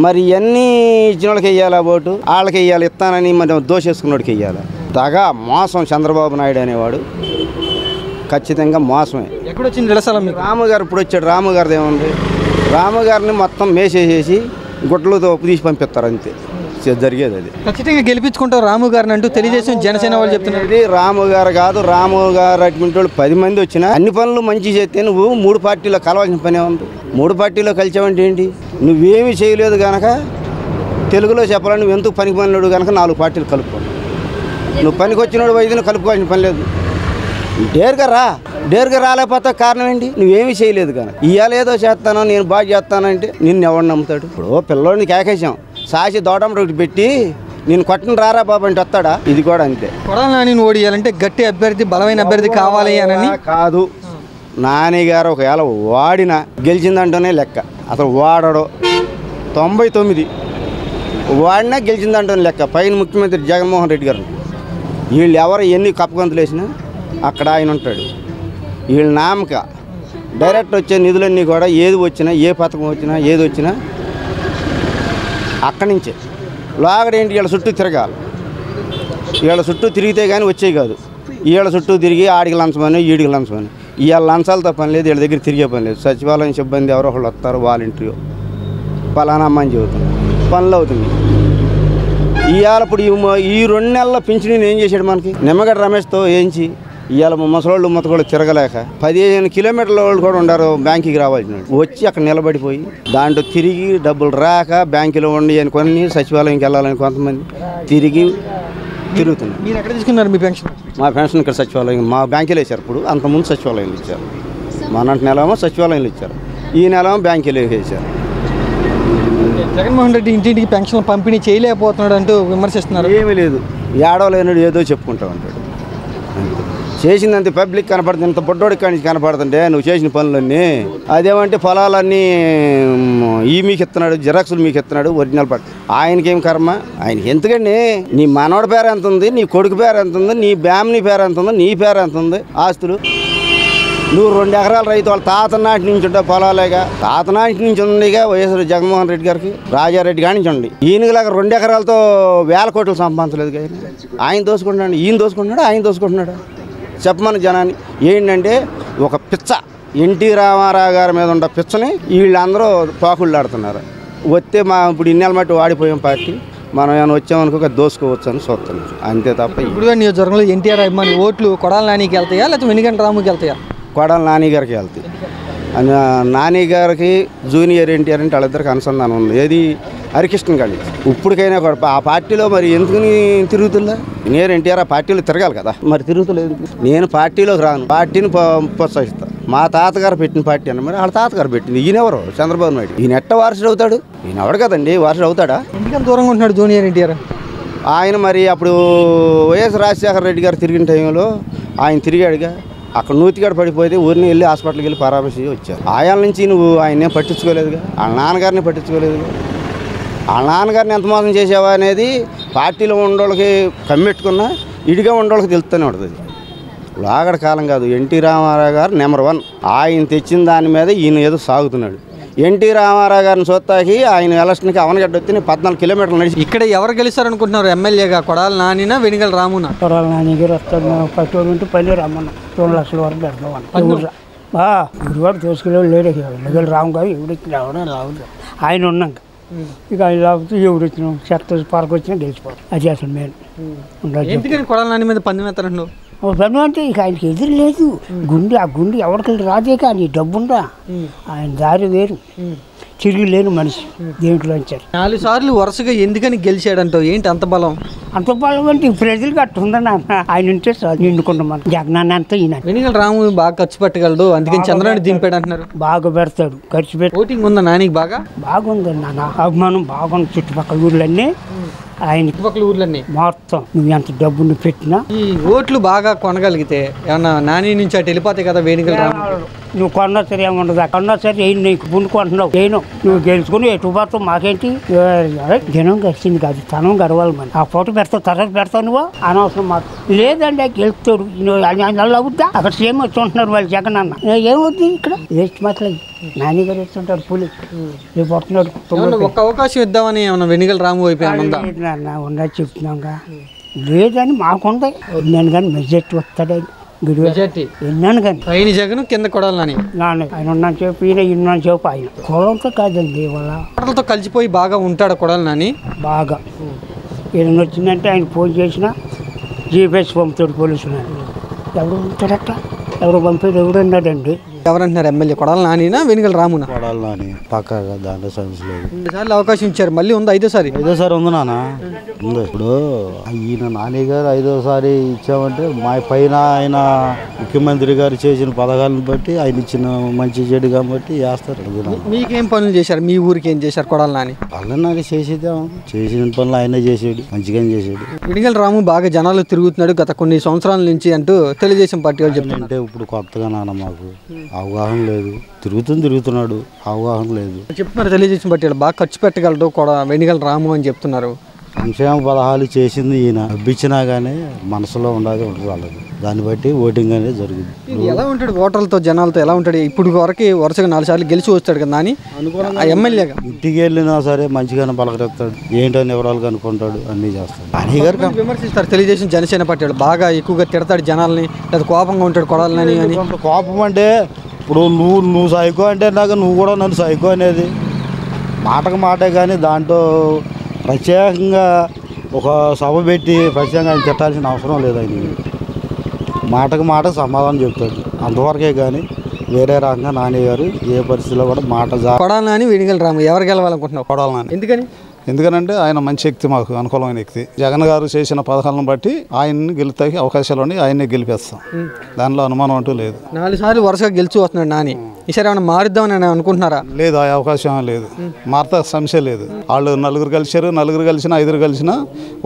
Speaker 8: మరి ఇవన్నీ ఇచ్చిన వాళ్ళకి వెయ్యాలా ఓటు, వాళ్ళకి వెయ్యాలి, ఇస్తానని మరి దోషేసుకున్నోడికి వెయ్యాలి. తగా మోసం చంద్రబాబు నాయుడు అనేవాడు ఖచ్చితంగా మోసమే.
Speaker 1: ఎక్కడొచ్చింది తెలుసాల
Speaker 8: రాము గారు ఇప్పుడు వచ్చాడు, రాము గారిది ఏముంది? రాము గారిని మొత్తం మేసేసేసి గుడ్లతో తీసి పంపిస్తారు అంతే. జరిగేది అది.
Speaker 1: ఖచ్చితంగా గెలిపించుకుంటాం రాము గారిని అంటూ తెలుగుదేశం జనసేన వాళ్ళు చెప్తున్నారు.
Speaker 8: ఇది రాము గారు కాదు, రాము గారు అటువంటి వాళ్ళు 10 మంది వచ్చినా అన్ని పనులు మంచి చేస్తే నువ్వు 3 పార్టీలో కలవాల్సిన పనే ఉంది. 3 పార్టీలో కలిసావంటే ఏంటి? నువ్వేమీ చేయలేదు కనుక తెలుగులో చెప్పాలని నువ్వు ఎందుకు పనికి పనిలోడు కనుక 4 పార్టీలు కలుపుకో. నువ్వు పనికి వచ్చినోడు వైద్యుని కలుపుకోవాల్సిన పని లేదు. డేర్గా రాలేకపోతే కారణం ఏంటి? నువ్వేమీ చేయలేదు కనుక. ఇవాళ ఏదో చేస్తానో నేను బాగా చేస్తానంటే నిన్ను ఎవరు నమ్ముతాడు? ఇప్పుడు పిల్లోడిని కేకేసాం, సాసి దోటం రొట్టి పెట్టి నేను కొట్టను రారా బాబు అంటే వస్తాడా? ఇది కూడా అంతే.
Speaker 1: కొడాలి నానిని ఓడియాలంటే గట్టి అభ్యర్థి, బలమైన అభ్యర్థి కావాలి అని
Speaker 8: కాదు. నాని గారు ఒకవేళ వాడినా గెలిచిందంటూనే లెక్క. అసలు వాడడు 99 వాడినా గెలిచిందంటూనే లెక్క. పైన ముఖ్యమంత్రి జగన్మోహన్ రెడ్డి గారు వీళ్ళు ఎవరు ఎన్ని కప్పగంతులు వేసినా అక్కడ ఆయన ఉంటాడు. వీళ్ళ నామక డైరెక్ట్ వచ్చే నిధులన్నీ కూడా ఏది వచ్చినా, ఏ పథకం వచ్చినా, ఏది వచ్చినా అక్కడి నుంచే లోగడేంటి వీళ్ళ చుట్టూ తిరగాలి. వీళ్ళ చుట్టూ తిరిగితే కానీ వచ్చేవి కాదు. వీళ్ళ చుట్టూ తిరిగి ఆడికి లంచమని ఈడికి లంచమని. ఇవాళ లంచాలతో పని లేదు, వీళ్ళ దగ్గర తిరిగే పని లేదు. సచివాలయం సిబ్బంది ఎవరో ఒకళ్ళు వస్తారు, వాలంటీర్ పలానా అమ్మని చెబుతుంది, పనులు అవుతుంది. ఇవాళ ఇప్పుడు ఈ 2 నెలల పింఛను ఏం చేశాడు మనకి? నిమ్మగడ్డ రమేష్తో ఏంచి ఇవాళ ముసలోళ్ళు ముత్తకోళ్ళు తిరగలేక 15 కిలోమీటర్ల వాళ్ళు కూడా ఉండారు బ్యాంకుకి రావాల్సిన వచ్చి అక్కడ నిలబడిపోయి దాంట్లో తిరిగి డబ్బులు రాక బ్యాంకులో ఉండి అని కొన్ని సచివాలయంకి వెళ్ళాలని కొంతమంది తిరుగుతున్నారు.
Speaker 1: మీరు ఎక్కడ తీసుకున్నారు మీ పెన్షన్?
Speaker 8: మా పెన్షన్ ఇక్కడ సచివాలయం, మా బ్యాంకులో వేశారు. ఇప్పుడు అంతకుముందు సచివాలయంలో ఇచ్చారు. మొన్నటి నెలేమో సచివాలయంలో ఇచ్చారు, ఈ నెలేమో బ్యాంకులో వేశారు.
Speaker 1: జగన్మోహన్ రెడ్డి ఇంటింటికి పెన్షన్ పంపిణీ చేయలేకపోతున్నాడు అంటూ విమర్శిస్తున్నారు.
Speaker 8: ఏమీ లేదు, ఏడవలేనుడు ఏదో చెప్పుకుంటా ఉంటాడు. చేసిందంతే పబ్లిక్ కనపడుతుంది. ఇంత బొడ్డోడికి కానీ కనపడుతుంటే నువ్వు చేసిన పనులన్నీ అదేమంటే పొలాలన్నీ మీకు ఇస్తున్నాడు, జిరాక్సులు మీకు ఇస్తున్నాడు, ఒరిజినల్ పట్టు. ఆయనకేం కర్మ? ఆయనకి ఎందుకండి నీ మనవడి పేరు ఎంత ఉంది, నీ కొడుకు పేరు ఎంత ఉంది, నీ బ్యామ్ని పేరు ఎంత ఉంది, నీ పేరు ఎంత ఉంది, ఆస్తులు. నువ్వు 2 ఎకరాల రైతు వాళ్ళ తాత నాటి నుంచి ఉంటావు పొలాలేగా. తాత నాటి నుంచి ఉందిగా వైఎస్ జగన్మోహన్ రెడ్డి గారికి, రాజారెడ్డి కాడి నుంచి ఉండి. ఈయనలాగా 2 ఎకరాలతో 1000 కోట్లు సంపాదించలేదు కానీ ఆయన దోసుకుంటున్నాడు, ఈయన దోసుకుంటున్నాడు, ఆయన దోసుకుంటున్నాడు. చెప్పమని జనాన్ని ఏంటంటే ఒక పిచ్చ ఎన్టీ రామారావు గారి మీద ఉన్న పిచ్చని వీళ్ళందరూ పాకుళ్ళు ఆడుతున్నారు. వస్తే మా ఇప్పుడు ఇన్నేళ్ళ మట్టి వాడిపోయాం పార్టీ, మనం ఏమైనా వచ్చామనుకో దోసుకోవచ్చు అని చూస్తున్నాం అంతే తప్ప.
Speaker 1: ఇప్పుడు నియోజకవర్గంలో ఎన్టీఆర్ అభిమాని ఓట్లు కొడాలి నానికి వెళ్తాయా లేకపోతే వెనుగంట రాముకి వెళ్తాయా?
Speaker 8: కొడాలి నాని గారికి వెళ్తాయి. నాని గారికి జూనియర్ ఎన్టీఆర్ అంటే వాళ్ళిద్దరికి అనుసంధానం ఉంది. ఏది హరికృష్ణ గారి ఇప్పటికైనా కూడా ఆ పార్టీలో మరి ఎందుకుని తిరుగుతుందా? నేను ఎన్టీఆర్ ఆ పార్టీలో తిరగాలి కదా, మరి తిరుగుతలేదు. నేను పార్టీలోకి రాను, పార్టీని ప్రోత్సహిస్తాను. మా తాతగారు పెట్టిన పార్టీ అన్న మరి వాళ్ళ తాతగారు పెట్టింది. ఈయనెవరు? చంద్రబాబు నాయుడు. ఈయన ఎట్ట వారసుడు అవుతాడు? ఈయన ఎవడు కదండి వారసుడు అవుతాడా?
Speaker 1: ఎందుకంత దూరంగా ఉంటున్నాడు జూనియర్ ఎన్టీఆర్?
Speaker 8: ఆయన మరి అప్పుడు వైఎస్ రాజశేఖర రెడ్డి గారు తిరిగిన టైంలో ఆయన తిరిగాడుగా. అక్కడ నూతిగాడు పడిపోతే ఊరిని వెళ్ళి హాస్పిటల్కి వెళ్ళి పరామర్శించి వచ్చారు. ఆయాల నుంచి నువ్వు ఆయన్నేం పట్టించుకోలేదుగా, వాళ్ళ నాన్నగారిని పట్టించుకోలేదుగా. వాళ్ళ నాన్నగారిని ఎంత మోసం చేసావా అనేది పార్టీలో ఉండోళ్ళకి కమ్మెట్టుకున్నా ఇడిగా ఉండోళ్ళకి తెలుస్తూనే ఉంటుంది. లాగడ కాలం కాదు. ఎన్టీ రామారావు గారు నెంబర్ 1. ఆయన తెచ్చిన దాని మీద ఈయన ఏదో సాగుతున్నాడు. ఎన్టీ రామారావు గారిని చూస్తాకి ఆయన ఎలక్షన్కి అవనగడ్డ వచ్చి 14 కిలోమీటర్లు నడిచి.
Speaker 1: ఇక్కడ ఎవరు గెలుస్తారనుకుంటున్నారు ఎమ్మెల్యేగా? కొడాలి నానినా వెనుగల రామునా?
Speaker 9: కొడాలి నాని గారు వస్తాడు. 10 నుండి 10 రమ్మన్నా 2 లక్షల వరకు పెడతాం. గుడివాడు దోసుకెళ్ళి లేడే వెనుగల రాము గారు ఎవరికి రావడం రావద్దు. ఆయన ఉన్నాక ఇక ఆయన లేకపోతే ఎవరు వచ్చినా చెత్త పార్క్ వచ్చినా గెలిచిపోతాం. అది అసలు మేము
Speaker 1: ఎందుకని కొడాలి నాని మీద పందెం వేస్తారంటున్నావు?
Speaker 9: పన్ను అంటే ఇక ఆయనకి ఎదురు లేదు. ఆ గుండె ఎవరికెళ్ళి రాదే కానీ డబ్బుందా. ఆయన దారి వేరు, తిరిగి లేని మనిషి దేంట్లో వచ్చారు.
Speaker 1: 4 సార్లు వరుసగా ఎందుకని గెలిచాడంటావు? ఏంటి అంత బలం?
Speaker 9: అంత బలం అంటే ప్రజలకు అట్టు ఉందని ఆయన ఉంటే నిండుకుంటాం. మనం జగనాన్ని అంతా ఈయన.
Speaker 1: వెనుగల రాము బాగా ఖర్చు పెట్టగలడు, అందుకని చంద్రబాబు దింపాడు అంటున్నారు.
Speaker 9: బాగా పెడతాడు, ఖర్చు పెట్టి.
Speaker 1: ఓటింగ్ ఉందా నానికి?
Speaker 9: బాగుంది నాన్న, అభిమానం బాగుంది. చుట్టుపక్కల ఊర్లన్నీ ఆయన
Speaker 1: చుట్టుపక్కల ఊర్లన్నీ మొత్తం
Speaker 9: నువ్వు ఎంత డబ్బును పెట్టినా
Speaker 1: ఈ ఓట్లు బాగా కొనగలిగితే ఏమన్నా నాని నుంచి అటు వెళ్ళిపోతాయి కదా వెనుగల రాము.
Speaker 9: నువ్వు కొన్నా సరే ఏముండదు, కొన్నా సరే నీకు పుండుకుంటున్నావు. నువ్వు గెలుచుకుని ఎటు పోతావు మాకేంటి? జనం గడిచింది కాదు, తనం గడవాలి. మన ఆ ఫోటో పెడతావు, తర్వాత పెడతావు. నువ్వు అనవసరం మాట లేదండి. గెలుస్తాడు నల్ల అవుద్దా? అక్కడ సేమ్ వచ్చి ఉంటున్నారు వాళ్ళు జగన్ అన్న. ఏమవుద్ది ఇక్కడ? వేస్ట్ మాటలు. నాని గారు ఇస్తుంటాడు పులి రేపు వస్తున్నాడు.
Speaker 1: ఒక్క అవకాశం ఇద్దామని ఏమన్నా వెనుగల రాము అయిపోయిందా?
Speaker 9: ఉన్నది చెప్తున్నాగా. లేదని మాకుంది. నేను కానీ మెజార్టీ వస్తాడని విన్నాను కానీ
Speaker 1: పైన జగన్ కింద కొడాలని
Speaker 9: ఆయన ఉన్నాను చెప్పు, ఈయన ఇన్నాను చెప్పు. ఆయన కులంతో కాదండి వాళ్ళతో
Speaker 1: కలిసిపోయి బాగా ఉంటాడు కొడాలి నాని.
Speaker 9: బాగా ఏదైనా వచ్చిందంటే ఆయన ఫోన్ చేసినా జీపీఎస్ పంపుతాడు పోలీసులు. ఎవరు పంపుతాడట, ఎవరు పంపేది ఎవరు అన్నాడండి.
Speaker 1: ఎవరంటున్నారు ఎమ్మెల్యే కొడాలి నానినా వెనుగల రామునా?
Speaker 10: కొడాలి నాని పక్కాగా, దాంట్లో సమస్య లేదు.
Speaker 1: 2 సార్లు అవకాశం ఇచ్చారు, మళ్ళీ ఉంది 5వ సారి.
Speaker 10: 5వ ఉంది నాన్న, ఉంది. ఇప్పుడు ఈయన నాని గారు 5వసారి ఇచ్చామంటే మా పైన ఆయన ముఖ్యమంత్రి గారు చేసిన పథకాలను బట్టి ఆయన ఇచ్చిన మంచి చెడు కాబట్టి వేస్తారు.
Speaker 1: మీకేం పనులు చేశారు, మీ ఊరికి ఏం చేశారు కొడాలి నాని?
Speaker 10: పనులు నాకు చేసేదే, చేసిన పనులు ఆయనే చేసాడు, మంచిగా చేసాడు.
Speaker 1: వెనుగల రాము బాగా జనాలు తిరుగుతున్నాడు గత కొన్ని సంవత్సరాల నుంచి అంటూ తెలుగుదేశం పార్టీ వాళ్ళు చెప్తున్నారు.
Speaker 10: అంటే ఇప్పుడు కొత్తగా నాన్న మాకు అవగాహన లేదు, తిరుగుతున్నాడు, అవగాహన లేదు.
Speaker 1: చెప్తున్నారు తెలుగుదేశం పార్టీ వాళ్ళు బాగా ఖర్చు పెట్టగలడు కూడా వెనుగల రాము అని చెప్తున్నారు.
Speaker 10: సంక్షేమ పథకాలు చేసింది ఈయన, అబ్బిచ్చినా కానీ మనసులో ఉండదు వాళ్ళకి, దాన్ని బట్టి ఓటింగ్ అనేది జరుగుతుంది.
Speaker 1: ఎలా ఉంటాడు ఓటర్లతో జనాలతో, ఎలా ఉంటాడు? ఇప్పుడు వరకు వరుసగా 4 సార్లు గెలిచి వస్తాడు కదా నాని ఎమ్మెల్యేగా.
Speaker 10: ఇంటికి వెళ్ళినా సరే మంచిగానే పలకరిస్తాడు, ఏంటని వివరాలు కనుక్కుంటాడు, అన్నీ చేస్తాడు. నాని గారు
Speaker 1: విమర్శిస్తారు తెలుగుదేశం జనసేన పార్టీ వాళ్ళు, బాగా ఎక్కువగా తిడతాడు జనాల్ని, లేదా కోపంగా ఉంటాడు కొడాలి నాని అని.
Speaker 10: కోపం అంటే ఇప్పుడు నువ్వు సైకో అంటే నాకు నువ్వు కూడా నన్ను సైకో అనేది మాటకు మాటే, కానీ దాంట్లో ప్రత్యేకంగా ఒక సభ పెట్టి ప్రత్యేకంగా ఆయన తిట్టాల్సిన అవసరం లేదు. ఆయన మాటకు మాట సమాధానం చెప్తాడు అంతవరకే, కానీ వేరే రకంగా నాని గారు ఏ పరిస్థితిలో కూడా మాట
Speaker 1: కొడాలి నాని వెనుగల రాము ఎవరు గెలవాలనుకుంటున్నావు?
Speaker 11: కొడాలి నాని.
Speaker 1: ఎందుకని?
Speaker 11: ఎందుకనంటే ఆయన మంచి వ్యక్తి, మాకు అనుకూలమైన వ్యక్తి. జగన్ గారు చేసిన పథకాలను బట్టి ఆయన్ని గెలుతాకి అవకాశాలు ఉన్నాయి, ఆయన్నే గెలిపేస్తాం, దానిలో అనుమానం అంటూ లేదు.
Speaker 1: 4 సార్లు వరుసగా గెలిచి వస్తున్నాడు నాని, ఈసారి ఏమైనా మారుద్దామని అనుకుంటున్నారా?
Speaker 11: లేదు, ఆ అవకాశం లేదు, మారుతా సమస్య లేదు. వాళ్ళు 4 కలిసారు, 4 కలిసినా 5 కలిసినా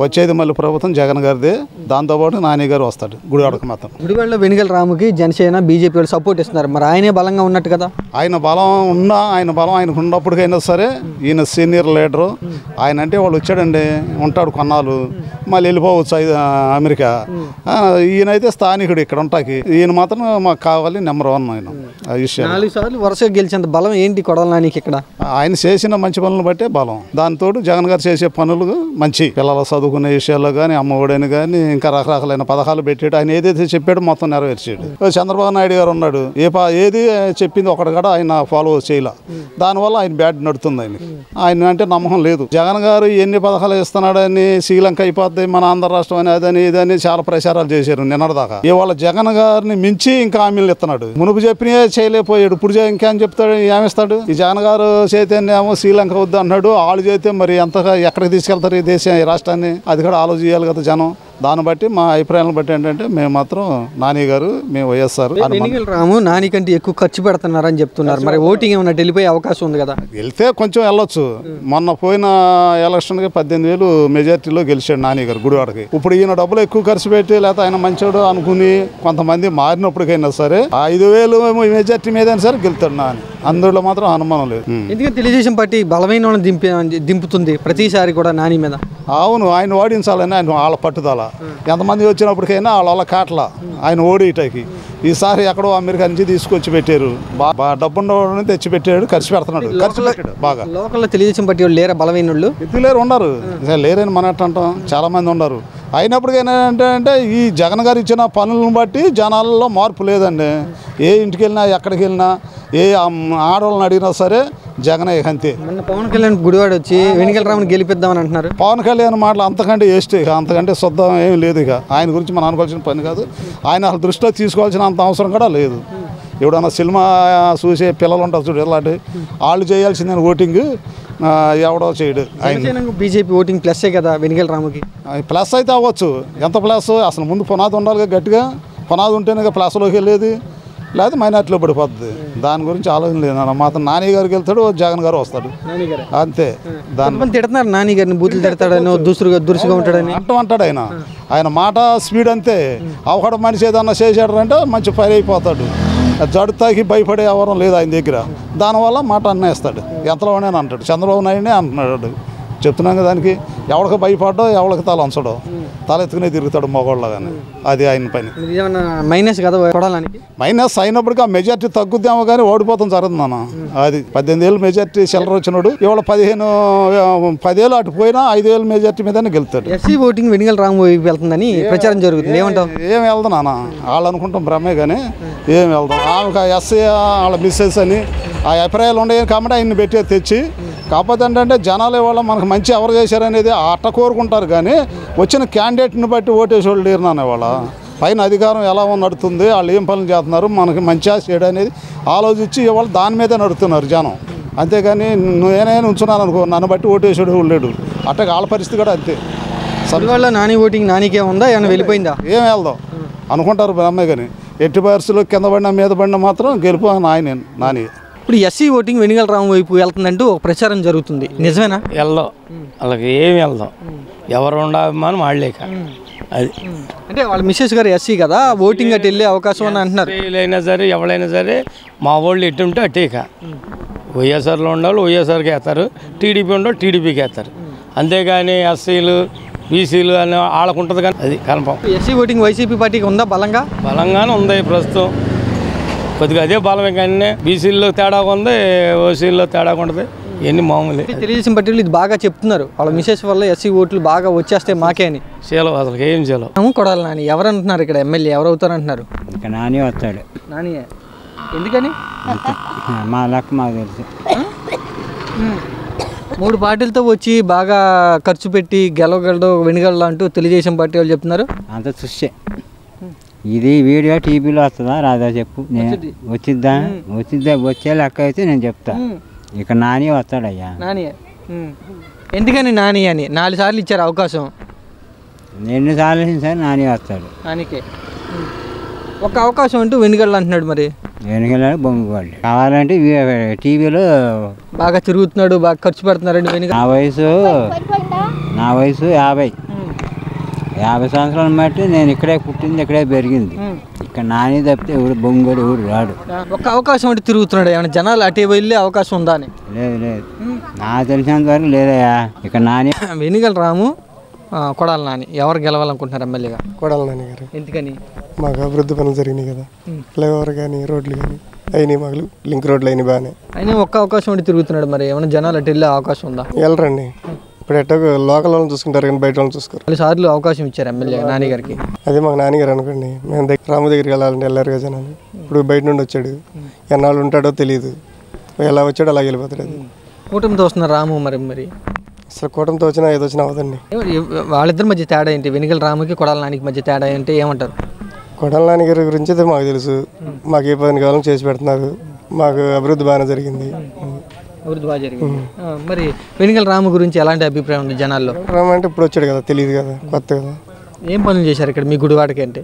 Speaker 11: వచ్చేది మళ్ళీ ప్రభుత్వం జగన్ గారిదే, దాంతోపాటు నాని గారు వస్తాడు గుడివాడకు మాత్రం.
Speaker 1: గుడివాడలో వెనుగల రాముకి జనసేన బీజేపీ వాళ్ళు సపోర్ట్ ఇస్తున్నారు, మరి ఆయనే బలంగా ఉన్నట్టు కదా?
Speaker 11: ఆయన బలం ఉన్నా, ఆయన బలం ఆయనకు ఉన్నప్పటికైనా సరే ఈయన సీనియర్ లీడరు, ఆయన అంటే వాళ్ళు వచ్చాడండి ఉంటాడు కొన్నాళ్ళు మళ్ళీ వెళ్ళిపోవచ్చు అమెరికా. ఈయనైతే స్థానికుడు ఇక్కడ ఉంటాకి, ఈయన మాత్రం మాకు కావాలి నెంబర్ 1 ఆయన. ఆ విషయం
Speaker 1: 4 సార్లు వరుసగా గెలిచేంత బలం ఏంటి కొడాలి నానికి ఇక్కడ?
Speaker 11: ఆయన చేసిన మంచి పనులను బట్టే బలం, దాంతో జగన్ గారు చేసే పనులు మంచి, పిల్లలు చదువుకునే విషయాల్లో కానీ, అమ్మఒడని కానీ, ఇంకా రకరకాలైన పథకాలు పెట్టాడు. ఆయన ఏదైతే చెప్పాడో మొత్తం నెరవేర్చాడు. చంద్రబాబు నాయుడు గారు ఉన్నాడు, ఏది చెప్పింది ఒకటి కూడా ఆయన ఫాలో చేయాల, దానివల్ల ఆయన బ్యాడ్ నడుతుంది. ఆయన అంటే నమ్మకం లేదు. జగన్ గారు ఎన్ని పథకాలు ఇస్తున్నాడని, శ్రీలంక అయిపోద్ది మన ఆంధ్ర రాష్ట్రం అని, అదని ఇదని చాలా ప్రచారాలు చేశారు నిన్నటిదాకా. ఇవాళ జగన్ గారిని మించి ఇంకా హామీలు ఇస్తున్నాడు. మునుపు చెప్పినే చేయలేకపోయాడు, ఇప్పుడు ఇంకేం చెప్తాడు, ఏమిస్తాడు? ఈ జగన్ గారు చేతేనేమో శ్రీలంక వద్దు అన్నాడు, వాళ్ళు చేస్తే మరి ఎంతగా ఎక్కడికి తీసుకెళ్తారు ఈ దేశం, ఈ రాష్ట్రాన్ని? అది కూడా ఆలోచించాలి కదా జనం. దాన్ని బట్టి మా అభిప్రాయాలను బట్టి ఏంటంటే మేము మాత్రం నాని గారు, మేము వైఎస్ఆర్.
Speaker 1: వెనుగల రాము నాని కంటే ఎక్కువ ఖర్చు పెడుతున్నారని చెప్తున్నారు, మరి ఓటింగ్ ఏమన్నా వెళ్ళిపోయే అవకాశం ఉంది కదా?
Speaker 11: వెళ్తే కొంచెం వెళ్ళొచ్చు. మొన్న పోయిన ఎలక్షన్కి 18,000 మెజార్టీలో గెలిచాడు నాని గారు గుడివాడకి. ఇప్పుడు ఈయన డబ్బులు ఎక్కువ ఖర్చు పెట్టి, లేకపోతే ఆయన మంచోడు అనుకుని కొంతమంది మారినప్పటికైనా సరే 5,000 మెజార్టీ మీదైనా సరే గెలుతాడు నాని, అందులో మాత్రం అనుమానం లేదు.
Speaker 1: ఎందుకంటే తెలుగుదేశం పార్టీ బలమైన వాళ్ళని దింపుతుంది ప్రతిసారి కూడా నాని మీద.
Speaker 11: అవును, ఆయన ఓడించాలని ఆయన వాళ్ళ పట్టుదల. ఎంతమంది వచ్చినప్పటికైనా వాళ్ళ కాట్ల ఆయన ఓడిటాకి. ఈసారి ఎక్కడో అమెరికా నుంచి తీసుకొచ్చి పెట్టారు, బాగా డబ్బున్న తెచ్చి పెట్టాడు, ఖర్చు పెడుతున్నాడు, ఖర్చు పెట్టాడు బాగా.
Speaker 1: లోకల్లో తెలుగుదేశం పార్టీ వాళ్ళు లేరా బలమైన వాళ్ళు?
Speaker 11: ఎందుకు లేరు, ఉన్నారు, లేరని మన అంటాం, చాలా మంది ఉన్నారు. అయినప్పటికైనా అంటే ఈ జగన్ గారు ఇచ్చిన పనులను బట్టి జనాలలో మార్పు లేదండి. ఏ ఇంటికి వెళ్ళినా, ఎక్కడికి వెళ్ళినా, ఏ ఆడవాళ్ళని అడిగినా సరే జగన్ అంతే.
Speaker 1: మొన్న పవన్ కళ్యాణ్ గుడివాడ వచ్చి వెనుగల రాముని గెలిపిద్దామని అంటున్నారు.
Speaker 11: పవన్ కళ్యాణ్ మాటలు అంతకంటే వేస్ట్, ఇక అంతకంటే శుద్ధం ఏం లేదు. ఇక ఆయన గురించి మనం అనుకోవాల్సిన పని కాదు, ఆయన అసలు దృష్టిలో తీసుకోవాల్సిన అంత అవసరం కూడా లేదు. ఎవడన్నా సినిమా చూసే పిల్లలు ఉంటారు చూడు, ఇలాంటి వాళ్ళు చేయాల్సిందని ఓటింగ్ ఎవడో చేయడు. ఆయన
Speaker 1: బీజేపీ ఓటింగ్ ప్లస్సే కదా వెనుగల రాముకి?
Speaker 11: ప్లస్ అయితే అవ్వచ్చు. ఎంత ప్లస్? అసలు ముందు పునాది ఉండాలి, గట్టిగా పునాది ఉంటేనే ప్లస్లోకి వెళ్ళేది, లేకపోతే మైనార్టీలో పడిపోతుంది. దాని గురించి ఆలోచన లేదు. మాత్రం నాని గారికి వెళ్తాడు, జగన్ గారు వస్తాడు, అంతే.
Speaker 1: దాని తిడుతున్నారు నాని గారిని, బూతులు తిడతాడని, దురుసుగా ఉంటాడని
Speaker 11: అంటాడు. ఆయన మాట స్పీడ్ అంతే. అవకడ మనిషి ఏదన్నా చేసాడు అంటే మంచి పని అయిపోతాడు. జడుతాకి భయపడే ఎవరం లేదు ఆయన దగ్గర, దానివల్ల మాట అన్నేస్తాడు, ఎంతలోనే అంటాడు. చంద్రబాబు నాయుడునే అంటున్నాడు. చెప్తున్నాం కదా, దానికి ఎవరికి భయపడ్డో ఎవరికి తల ఉంచడో, తల ఎత్తుకునే తిరుగుతాడు మగవాళ్ళ. కానీ అది ఆయన పని.
Speaker 1: మైనస్ కదా కొడాలని?
Speaker 11: మైనస్ అయినప్పటికీ ఆ మెజార్టీ తగ్గుద్దామో కానీ ఓడిపోతాం జరుగుతుందన్న. అది 18,000 మెజార్టీ చిల్లర వచ్చినాడు, ఇవాళ 10,000 అటు పోయినా 5,000 మెజార్టీ మీదనే గెలుతాడు.
Speaker 1: ఎస్సీ ఓటింగ్ వెనుగల రాము వైపు వెళ్తుందని ప్రచారం జరుగుతుంది, ఏమంటావు?
Speaker 11: ఏం వెళ్దాం నాన్న, వాళ్ళు అనుకుంటాం భ్రమే కానీ ఏం వెళ్దాం. ఆమెకు ఎస్సీ వాళ్ళ మిస్సెస్ అని ఆ అభిప్రాయాలు ఉండేవి కాబట్టి ఆయన్ని పెట్టి తెచ్చి కాకపోతే ఏంటంటే జనాలు ఇవాళ మనకు మంచి ఎవరు చేశారనేది అట్ట కోరుకుంటారు, కానీ వచ్చిన క్యాండిడేట్ని బట్టి ఓటేసేవాళ్ళు లేరు నాన్న. ఇవాళ పైన అధికారం ఎలా నడుతుంది, వాళ్ళు ఏం పనులు చేస్తున్నారు, మనకి మంచిగా చేయడం అనేది ఆలోచించి ఇవాళ దాని మీదే నడుస్తున్నారు జనం. అంతేగాని నేనే ఉంచున్నాను అనుకో, నన్ను బట్టి ఓటేసాడు లేడు, అట్ట వాళ్ళ పరిస్థితి కూడా అంతే.
Speaker 1: సరివల్ల నాని ఓటింగ్ నానికే ఉందా, ఏమైనా వెళ్ళిపోయిందా?
Speaker 11: ఏం వెళ్దాం అనుకుంటారు అమ్మాయి, కానీ ఎట్టి పరిస్థితుల్లో కింద పడినా మీద పడినా మాత్రం గెలుపు నాని.
Speaker 1: ఇప్పుడు ఎస్సీ ఓటింగ్ వెనిగల రాము వైపు వెళ్తుందంటూ ఒక ప్రచారం జరుగుతుంది, నిజమేనా?
Speaker 12: వెళ్దాం, వాళ్ళకి ఏమి వెళ్దాం, ఎవరు ఉండాభిమానం వాళ్ళేక. అది
Speaker 1: అంటే వాళ్ళ మిస్సెస్ గారు ఎస్సీ కదా, ఓటింగ్ అటు వెళ్ళే అవకాశం అని అంటున్నారు.
Speaker 12: అయినా సరే ఎవరైనా సరే మా వాళ్ళు ఎటు ఉంటే అటేక. వైఎస్ఆర్లో ఉండాలి వైఎస్ఆర్కి వేస్తారు, టీడీపీ ఉండాలి టీడీపీకి వేస్తారు. అంతేగాని ఎస్సీలు బీసీలు అని వాళ్ళకు ఉంటుంది, కానీ అది కన్ఫర్మ్.
Speaker 1: ఎస్సీ ఓటింగ్ వైసీపీ పార్టీకి ఉందా
Speaker 12: బలంగానే ఉంది ప్రస్తుతం, కొద్దిగా అదే బలమే. కానీ బీసీల్లో తేడా ఉంది, ఓసీల్లో తేడా ఉంటుంది, ఇవన్నీ మామూలే.
Speaker 1: తెలుగుదేశం పార్టీలు ఇది బాగా చెప్తున్నారు, వాళ్ళ మిసెస్ వల్ల ఎస్సీ ఓట్లు బాగా వచ్చేస్తే మాకే అని.
Speaker 12: చేలో అసలు ఏం చేయాలో
Speaker 1: కొడాలి నాని ఎవరు అంటున్నారు, ఇక్కడ ఎమ్మెల్యే ఎవరు అవుతారు అంటున్నారు?
Speaker 13: ఇంకా నాని వస్తాడు.
Speaker 1: నాని ఎందుకని?
Speaker 13: మా లెక్క మాకు తెలుసు.
Speaker 1: 3 పార్టీలతో వచ్చి బాగా ఖర్చు పెట్టి గెలవగలడు వెనుగలడు అంటూ తెలుగుదేశం పార్టీ వాళ్ళు చెప్తున్నారు.
Speaker 13: అంత చూసే ఇది వీడియో టీవీలో వస్తుందా రాదా చెప్పు, వచ్చిద్దా వచ్చే లెక్క అయితే నేను చెప్తా. ఇక నాని వస్తాడయ్యా.
Speaker 1: నాని ఎందుకని నాని అని 4 సార్లు ఇచ్చారు అవకాశం,
Speaker 13: 2 సార్లు సార్ నాని వస్తాడు.
Speaker 1: నానికే ఒక అవకాశం అంటూ వెనుగళ్ళు అంటున్నాడు. మరి
Speaker 13: వెనుగలాడు బొంగువాళ్ళు కావాలంటే టీవీలో
Speaker 1: బాగా తిరుగుతున్నాడు, బాగా ఖర్చు పెడుతున్నారండి వెనుక.
Speaker 13: నా వయసు 50 సంవత్సరాలు బట్టి నేను ఇక్కడే పుట్టింది, ఇక్కడే పెరిగింది. ఇక్కడ నాని తప్పితే ఎవడు బొంగోడు ఎవడు రాడు.
Speaker 1: ఒక అవకాశం అంటే తిరుగుతున్నాడు, ఏమైనా జనాలు అటే వెళ్ళే అవకాశం ఉందా అని?
Speaker 13: లేదు నాకు తెలిసినంత వరకు లేదయ్యా. ఇక్కడ నాని
Speaker 1: వెనుగల రాము కొడాలి నాని ఎవరు గెలవాలనుకుంటున్నారు ఎమ్మెల్యేగా?
Speaker 14: కొడాలి నాని గారు.
Speaker 1: ఎందుకని?
Speaker 14: మాకు అభివృద్ధి పనులు జరిగినాయి కదా, ఫ్లైఓవర్ కానీ రోడ్లు కానీ అయినాయి, మాకు లింక్ రోడ్లు అయినాయి బాగానే.
Speaker 1: అయినా ఒక్క అవకాశం అంటే తిరుగుతున్నాడు, మరి ఏమైనా జనాలు అటు వెళ్ళే అవకాశం ఉందా?
Speaker 14: వెళ్ళరండి, ఇప్పుడు ఎట్టో లోకల్ వాళ్ళని చూసుకుంటారు కానీ బయట వాళ్ళని చూసుకోరు.
Speaker 1: 4 సార్లు అవకాశం ఇచ్చారు ఎమ్మెల్యే నాని గారికి.
Speaker 14: అదే మాకు నాన్నగారు అనుకోండి, మేము రాము దగ్గరికి వెళ్ళాలంటే వెళ్ళారుగా జనాలు. ఇప్పుడు బయట నుండి వచ్చాడు, ఎన్నాళ్ళు ఉంటాడో తెలియదు, ఎలా వచ్చాడో అలా వెళ్ళిపోతాడు. అది
Speaker 1: కూటమితో వస్తున్నారు రాము. మరి
Speaker 14: అసలు కూటమితో వచ్చినా ఏదో వచ్చినా అవదండి.
Speaker 1: వాళ్ళిద్దరి మధ్య తేడా ఏంటి? వెనుగల రాముకి కొడాలి నానికి మధ్య తేడా ఏంటి ఏమంటారు?
Speaker 14: కొడాలి నాని గారి గురించి అయితే మాకు తెలుసు, మాకు ఏ పని కావాలని చేసి పెడుతున్నారు, మాకు అభివృద్ధి బాగానే జరిగింది.
Speaker 1: అభివృద్ధి బాగా జరిగింది. మరి వెనుగల రాము గురించి ఎలాంటి అభిప్రాయం ఉంది జనాల్లో?
Speaker 14: రాము అంటే ఇప్పుడు వచ్చాడు కదా, తెలియదు కదా, కొత్త కదా.
Speaker 1: ఏం పనులు చేశారు ఇక్కడ మీ గుడివాడకి? అంటే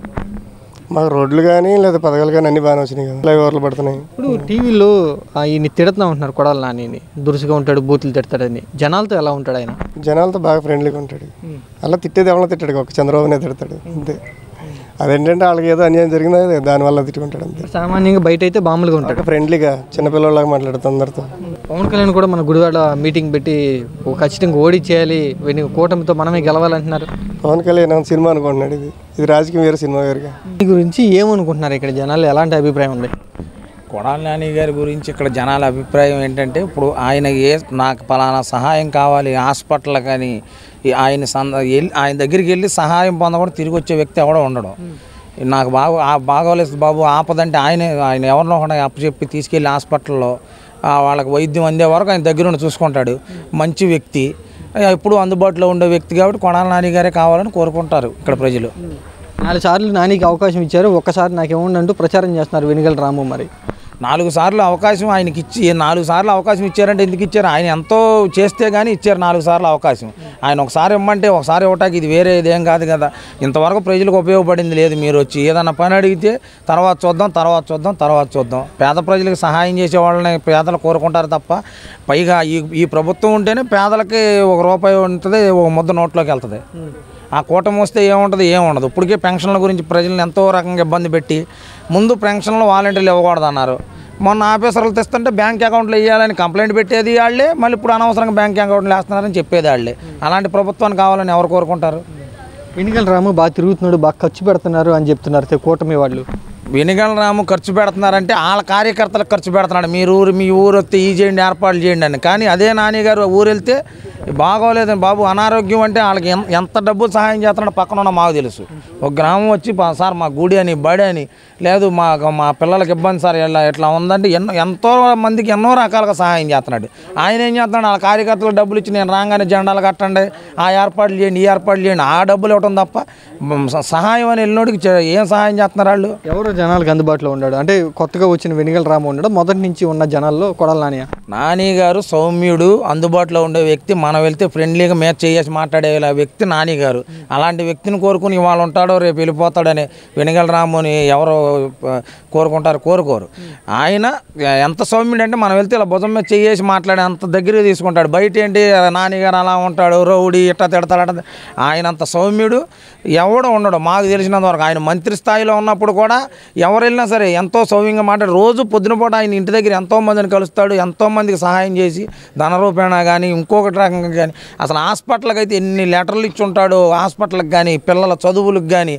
Speaker 14: మాకు రోడ్లు కానీ లేదా పథకాలు కానీ అన్ని బాగానే వచ్చినాయి కదా, ఫ్లైఓవర్లు పడుతున్నాయి.
Speaker 1: ఇప్పుడు టీవీలో ఈయన తిడుతున్నా ఉంటున్నారు కొడాలి నాని, దురుసుగా ఉంటాడు, బూతులు తిడతాడని. జనాలతో ఎలా ఉంటాడు ఆయన?
Speaker 14: జనాలతో బాగా ఫ్రెండ్లీగా ఉంటాడు, అలా తిట్టేది ఎవరో తిట్టాడు, ఒక చంద్రబాబునే తిడతాడు అంతే. అదేంటంటే వాళ్ళకి ఏదో అన్యాయం జరిగిందో దానివల్ల తిట్టుకుంటాడు అంతే.
Speaker 1: సామాన్యంగా బయట అయితే మామూలుగా ఉంటాడు,
Speaker 14: ఫ్రెండ్లీగా చిన్నపిల్లలాగా మాట్లాడుతూ అందరితో.
Speaker 1: పవన్ కళ్యాణ్ కూడా మన గుడివాడ మీటింగ్ పెట్టి ఖచ్చితంగా ఓడించేయాలి, కూటమితో మనమే గెలవాలంటున్నారు.
Speaker 14: పవన్ కళ్యాణ్ సినిమా అనుకుంటున్నాడు, ఇది రాజకీయం వేరు సినిమా వేరుగా.
Speaker 1: దీని గురించి ఏమనుకుంటున్నారు ఇక్కడ జనాలు, ఎలాంటి అభిప్రాయం ఉంది?
Speaker 15: కొడాలి నాని గారి గురించి ఇక్కడ జనాల అభిప్రాయం ఏంటంటే, ఇప్పుడు ఆయన నాకు పలానా సహాయం కావాలి హాస్పిటల్ కానీ ఆయన దగ్గరికి వెళ్ళి సహాయం పొందకుండా తిరిగి వచ్చే వ్యక్తి ఎవడో ఉండడం. నాకు బాగోలేదు బాబు ఆపదంటే ఆయన ఎవరినో కూడా అప్పచెప్పి తీసుకెళ్ళి హాస్పిటల్లో వాళ్ళకి వైద్యం అందే వరకు ఆయన దగ్గర చూసుకుంటాడు. మంచి వ్యక్తి, ఎప్పుడు అందుబాటులో ఉండే వ్యక్తి కాబట్టి కొడాలి నాని గారే కావాలని కోరుకుంటారు ఇక్కడ ప్రజలు.
Speaker 1: 4 సార్లు నానికి అవకాశం ఇచ్చారు, ఒక్కసారి నాకేముండంటూ ప్రచారం చేస్తున్నారు వెనుగల రాము. మరి
Speaker 15: 4 సార్లు అవకాశం ఆయనకి ఇచ్చి 4 సార్లు అవకాశం ఇచ్చారంటే ఎందుకు ఇచ్చారు? ఆయన ఎంతో చేస్తే కానీ ఇచ్చారు 4 సార్లు అవకాశం. ఆయన ఒకసారి ఇమ్మంటే ఒకసారి ఇవ్వటానికి ఇది వేరే ఇదేం కాదు కదా. ఇంతవరకు ప్రజలకు ఉపయోగపడింది లేదు. మీరు వచ్చి ఏదన్నా పని అడిగితే తర్వాత చూద్దాం. పేద ప్రజలకు సహాయం చేసే వాళ్ళని పేదలు కోరుకుంటారు తప్ప, పైగా ఈ ప్రభుత్వం ఉంటేనే పేదలకి ₹1 ఉంటుంది, ఒక ముద్ద నోట్లోకి వెళ్తుంది. ఆ కూటమి వస్తే ఏముండదు. ఇప్పటికే పెన్షన్ల గురించి ప్రజలను ఎంతో రకంగా ఇబ్బంది పెట్టి ముందు పెన్షన్లు వాలంటీర్లు ఇవ్వకూడదు అన్నారు. మొన్న ఆఫీసర్లు తెస్తుంటే బ్యాంక్ అకౌంట్లో వేయాలని కంప్లైంట్ పెట్టేది వాళ్ళే, మళ్ళీ ఇప్పుడు అనవసరంగా బ్యాంక్ అకౌంట్లు వేస్తున్నారని చెప్పేది వాళ్ళే. అలాంటి ప్రభుత్వాన్ని కావాలని ఎవరు కోరుకుంటారు?
Speaker 1: వెనుగల రాము బాగా తిరుగుతున్నాడు, బాగా ఖర్చు పెడుతున్నారు అని చెప్తున్నారు కూటమి వాళ్ళు.
Speaker 15: వెనుగల రాము ఖర్చు పెడుతున్నారంటే వాళ్ళ కార్యకర్తలకు ఖర్చు పెడుతున్నాడు. మీ ఊరు వస్తే ఈ చేయండి ఏర్పాట్లు చేయండి అని. కానీ అదే నాని గారు ఊరు వెళ్తే బాగోలేదని బాబు అనారోగ్యం అంటే వాళ్ళకి ఎంత డబ్బులు సహాయం చేస్తున్నాడో పక్కన ఉన్న మాకు తెలుసు. ఒక గ్రామం వచ్చి సార్ మా గుడి అని బడి అని లేదు మా పిల్లలకి ఇబ్బంది సార్ ఇట్లా ఉందంటే ఎంతో మందికి ఎన్నో రకాలుగా సహాయం చేస్తున్నాడు. ఆయన ఏం చేస్తున్నాడు, వాళ్ళ కార్యకర్తలకు డబ్బులు ఇచ్చి నేను రాగానే జెండాలు కట్టండి, ఆ ఏర్పాట్లు చేయండి ఈ ఏర్పాట్లు చేయండి, ఆ డబ్బులు ఇవ్వడం తప్ప సహాయం అని వెళ్ళినోడికి ఏం సహాయం చేస్తున్నారు వాళ్ళు?
Speaker 1: ఎవరు జనాలకు అందుబాటులో ఉన్నాడు అంటే కొత్తగా వచ్చిన వెనిగల రాము ఉన్నాడు, మొదటి నుంచి ఉన్న జనాల్లో కొడాలి
Speaker 15: నాని గారు సౌమ్యుడు, అందుబాటులో ఉండే వ్యక్తి, మనం వెళ్తే ఫ్రెండ్లీగా మ్యాచ్ చేసి మాట్లాడే వ్యక్తి నాని గారు. అలాంటి వ్యక్తిని కోరుకుని ఇవాళ ఉంటాడో రేపు వెళ్ళిపోతాడని వెనిగల రాముని ఎవరు కోరుకుంటారు? కోరుకోరు. ఆయన ఎంత సౌమ్యుడు అంటే మనం వెళ్తే ఇలా భుజం మీద చేసి మాట్లాడే అంత దగ్గర తీసుకుంటాడు. బయట ఏంటి నాని గారు అలా ఉంటాడు, రౌడీ ఇట్లా తిడతాడు. ఆయన అంత సౌమ్యుడు ఎవడో ఉండడు మాకు తెలిసినంత వరకు. ఆయన మంత్రి స్థాయిలో ఉన్నప్పుడు కూడా ఎవరు వెళ్ళినా సరే ఎంతో సౌమ్యంగా మాట్లాడు. రోజు పొద్దున పూట ఆయన ఇంటి దగ్గర ఎంతోమందిని కలుస్తాడు, ఎంతోమందికి సహాయం చేసి ధన రూపేణా కానీ ఇంకొకటి రకంగా కానీ అసలు హాస్పిటల్కి అయితే ఎన్ని లెటర్లు ఇచ్చి ఉంటాడు. హాస్పిటల్కి కానీ పిల్లల చదువులకు కానీ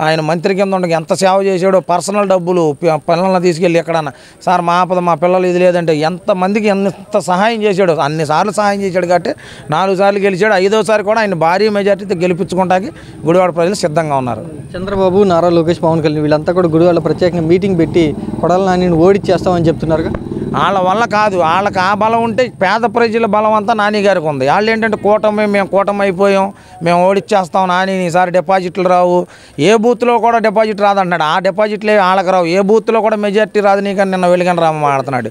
Speaker 15: ఆయన మంత్రి కింద ఉండగా ఎంత సేవ చేసాడో. పర్సనల్ డబ్బులు పిల్లల్ని తీసుకెళ్ళి ఎక్కడన్నా సార్ మా ఆపద మా పిల్లలు ఇది లేదంటే ఎంతమందికి ఎంత సహాయం చేశాడు. అన్నిసార్లు సహాయం చేశాడు కాబట్టి 4 సార్లు గెలిచాడు. 5వసారి కూడా ఆయన భారీ మెజార్టీతో గెలిపించుకోవడానికి గుడివాడ ప్రజలు సిద్ధంగా ఉన్నారు.
Speaker 1: చంద్రబాబు, నారా లోకేష్, పవన్ కళ్యాణ్ వీళ్ళంతా కూడా గుడివాడలో ప్రత్యేకంగా మీటింగ్ పెట్టి కొడాలి నానిని ఓడిచ్చేస్తామని చెప్తున్నారుగా.
Speaker 15: వాళ్ళ వల్ల కాదు, వాళ్ళకి ఆ బలం ఉంటే పేద ప్రజల బలం అంతా నాని గారికి ఉంది. వాళ్ళు ఏంటంటే మేము కూటమి అయిపోయాం, మేము ఓడిచ్చేస్తాం నాని, ఈసారి డిపాజిట్లు రావు, ఏ బూత్లో కూడా డిపాజిట్ రాదంటున్నాడు. ఆ డిపాజిట్లే వాళ్ళకి రావు, ఏ బూత్లో కూడా మెజార్టీ రాదు. నీకని నిన్న వెలిగని రామ మాడుతున్నాడు.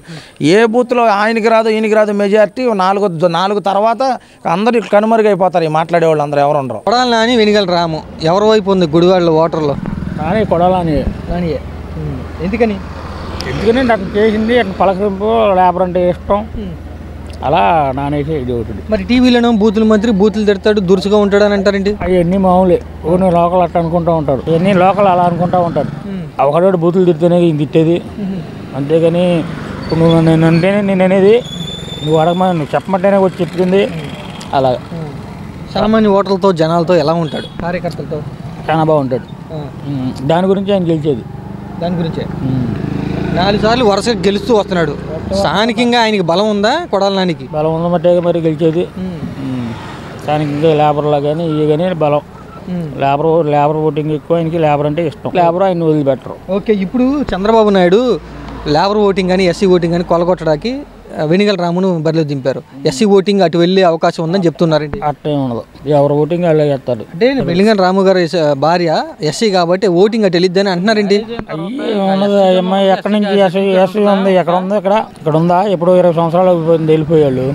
Speaker 15: ఏ బూత్లో ఆయనకి రాదు ఈయనకి రాదు మెజార్టీ. 4 తర్వాత అందరూ కనుమరుగైపోతారు. ఈ మాట్లాడే వాళ్ళు అందరూ ఎవరు ఉండరు.
Speaker 1: కొడాలి నాని, వెనిగల రాము ఎవరి వైపు ఉంది గుడివాడలో ఓటర్లో?
Speaker 16: నాని, కొడాలని నానియే.
Speaker 1: ఎందుకని?
Speaker 16: ఎందుకని అట్లా చేసింది, అట్లా పలకరింపు, లేబర్ అంటే ఇష్టం, అలా నానేసి ఇది అవుతుంది.
Speaker 1: మరి టీవీలోనూ బూతుల మంత్రి బూతులు తిడతాడు, దురుసుగా ఉంటాడు అని అంటారండి.
Speaker 16: అవన్నీ మామూలే, ఊరిని లోకల్ అట్లా అనుకుంటూ ఉంటారు. ఇవన్నీ లోకల్ అలా అనుకుంటూ ఉంటారు. ఒకడోడు బూతులు తిడితేనే ఈయన తిట్టేది, అంతేగాని ఇప్పుడు నువ్వు నేను అంటేనే నేను అనేది, నువ్వు అడగమని నువ్వు చెప్పమంటేనే వచ్చి చెప్తుంది. అలా
Speaker 1: సామాన్య ఓటర్లతో జనాలతో ఎలా ఉంటాడు, కార్యకర్తలతో?
Speaker 16: చాలా బాగుంటాడు. దాని గురించి ఆయన గెలిచేది.
Speaker 1: దాని గురించే 4 సార్లు వరుసగా గెలుస్తూ వస్తున్నాడు. స్థానికంగా ఆయనకి బలం ఉందా? కొడాలి నానికి
Speaker 16: బలం ఉందన్నట్టే మరి గెలిచేది. స్థానికంగా లేబర్లో కానీ ఇవి కానీ బలం. లేబర్ ఓటింగ్ ఎక్కువ, ఆయనకి లేబర్ అంటే ఇష్టం. లేబర్ ఆయన వదిలిపెట్టరు.
Speaker 1: ఓకే, ఇప్పుడు చంద్రబాబు నాయుడు లేబర్ ఓటింగ్ కానీ ఎస్సీ ఓటింగ్ కానీ కొలగొట్టడానికి వెనిగల రామును బరిలో దింపారు. ఎస్సీ ఓటింగ్ అటు వెళ్ళే అవకాశం ఉందని చెప్తున్నారండి.
Speaker 16: అట్టే ఉండదు, ఎవరు ఓటింగ్ అలా చేస్తారు.
Speaker 1: అంటే వెనిగల రాము గారు భార్య ఎస్సీ కాబట్టి ఓటింగ్ అటు వెళ్ళిద్దని అంటున్నారండి.
Speaker 16: ఉన్నది అమ్మాయి ఎక్కడి నుంచి ఎస్సీ ఉంది, ఎక్కడ ఉంది, ఇక్కడ ఉందా? ఎప్పుడో 20 సంవత్సరాలు వెళ్ళిపోయాళ్ళు.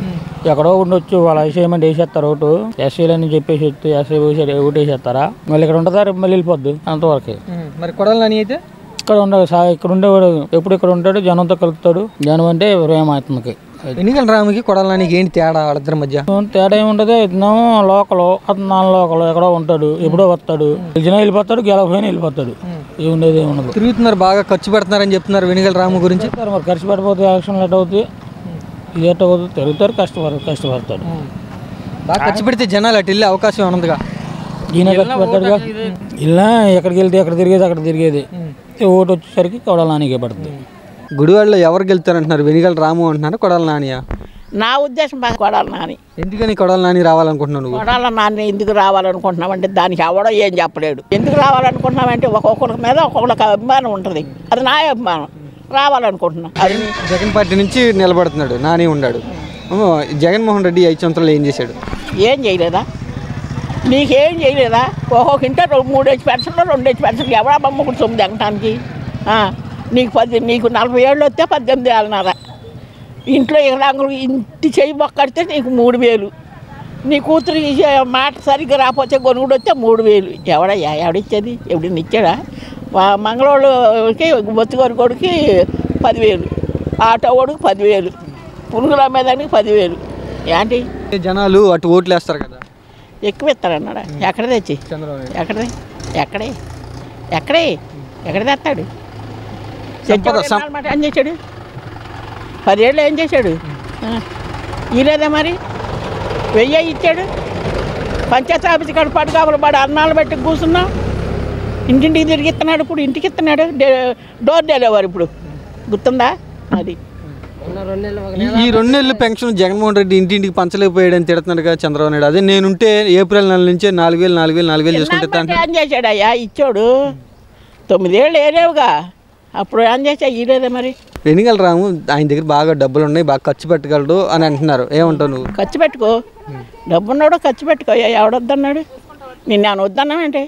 Speaker 16: ఎక్కడో ఉండొచ్చు, వాళ్ళ చేయమంటే వేసేస్తారు ఓటు. ఎస్సీలని చెప్పేసి ఎస్సీ ఓటు వేసేస్తారా? మళ్ళీ ఇక్కడ ఉంటుందా, మళ్ళీ వెళ్ళిపోద్ది అంతవరకు.
Speaker 1: మరి కొడాలి నాని అయితే
Speaker 16: ఇక్కడ ఉండదు, ఇక్కడ ఉండేవాడు ఎప్పుడు ఇక్కడ ఉంటాడు, జనంతో కలుపుతాడు. జనం అంటే ప్రేమ అతనికి.
Speaker 1: వెనిగల రాముకి కొడాలి నానికి ఏంటి తేడా వాళ్ళిద్దరి మధ్య?
Speaker 16: తేడా ఏముంటది, ఇతను లోకల్, అతను నాన్ లోకల్, ఎక్కడో ఉంటాడు, ఎప్పుడో వస్తాడు, గెలిచినా వెళ్ళిపోతాడు, గెలవపోయినా వెళ్ళిపోతాడు. ఇది ఉండేది ఉండదు.
Speaker 1: తిరుగుతున్నారు, బాగా ఖర్చు పెడుతున్నారని చెప్తున్నారు వెనిగల రాము గురించి.
Speaker 16: మరి ఖర్చు పెట్టకపోతే యాక్షన్ ఎట్ అవుతుంది, ఇది ఎట్ అవుతుంది, తిరుగుతారు, కష్టపడతాడు.
Speaker 1: బాగా ఖర్చు పెడితే జనాలు అటు వెళ్ళే అవకాశం ఉన్నదిగా.
Speaker 16: ఈయన ఖర్చు పెడతాడుగా. ఇలా ఎక్కడికి వెళ్తే అక్కడ తిరిగేది ఓటు వచ్చేసరికి కొడాలి నానికే పడుతుంది.
Speaker 1: గుడివాడలో ఎవరు గెలుతారంటున్నారు? వెనిగల రాము అంటున్నారు, కొడాలి నానియా?
Speaker 17: నా ఉద్దేశం కొడాలి నాని.
Speaker 1: ఎందుకని కొడాలి నాని రావాలనుకుంటున్నావు?
Speaker 17: కొడాలి నాని ఎందుకు రావాలనుకుంటున్నావు అంటే దానికి ఎవడో ఏం చెప్పలేడు. ఎందుకు రావాలనుకుంటున్నామంటే ఒక్కొక్కరి మీద ఒక్కొక్కరికి అభిమానం ఉంటుంది. అది నా అభిమానం, రావాలనుకుంటున్నాను. అది
Speaker 1: జగన్ పార్టీ నుంచి నిలబడుతున్నాడు, నాని ఉన్నాడు. జగన్మోహన్ రెడ్డి 5 సంవత్సరాలు ఏం చేశాడు?
Speaker 17: ఏం చేయలేదా? నీకేం చేయలేదా? ఒక్కొక్క ఇంట 3 పెన్షన్లు 2 పెన్షన్లు ఎవడా బొమ్మ కుడుతుంది ఎక్కడానికి? నీకు 40 ఏళ్ళు వస్తే 18 ఏళ్ళన్నారా? ఇంట్లో ఇలాంగులు ఇంటి చెయ్యి మొక్కడితే నీకు 3000. నీ కూతురు మాట సరిగ్గా రాకపోతే కొనుగుడు వస్తే 3000. ఎవడిచ్చేది? ఎవడిని ఇచ్చాడా? మంగళవాళ్ళకి బొత్తుగారి కొడుకు 10,000, ఆటో కొడుకు 10,000, పురుగుల మీదానికి 10,000. ఏంటి
Speaker 1: జనాలు అటు ఓట్లు వేస్తారు కదా,
Speaker 17: ఎక్కువ ఇస్తారన్నాడా? ఎక్కడ తెచ్చి ఎక్కడ తెస్తాడు? ఏం చేశాడు? 10 ఏళ్ళు ఏం చేశాడు? ఇలేదా మరి? 1000 ఇచ్చాడు. పంచాయతీ ఆఫీస్ కాడ పట్టుకాపులు పడి అన్నాలు పెట్టి కూర్చున్నాం. ఇంటింటికి తిరిగి ఇస్తున్నాడు. ఇప్పుడు ఇంటికి ఇస్తున్నాడు. డోర్ డెలివరీ ఇప్పుడు గుర్తుందా? అది
Speaker 1: ఈ 2 నెలలు పెన్షన్ జగన్మోహన్ రెడ్డి ఇంటింటికి పంచలేకపోయాడని తిడుతున్నాడు కదా చంద్రబాబు నాయుడు. అదే నేనుంటే ఏప్రిల్ నెల నుంచే 4,000 చేసుకుంటే
Speaker 17: ఏం చేశాడయ్యా ఇచ్చాడు 9 ఏళ్ళు ఏరేవుగా అప్పుడు ఏం చేసా ఇదేదే మరి
Speaker 1: వెనిగల రాము ఆయన దగ్గర బాగా డబ్బులు ఉన్నాయి, బాగా ఖర్చు పెట్టగలడు అని అంటున్నారు. ఏమంటావు నువ్వు?
Speaker 17: ఖర్చు పెట్టుకో, డబ్బున్నాడు ఖర్చు పెట్టుకో. ఎవడొద్దన్నాడు? నేను వద్దన్నానంటే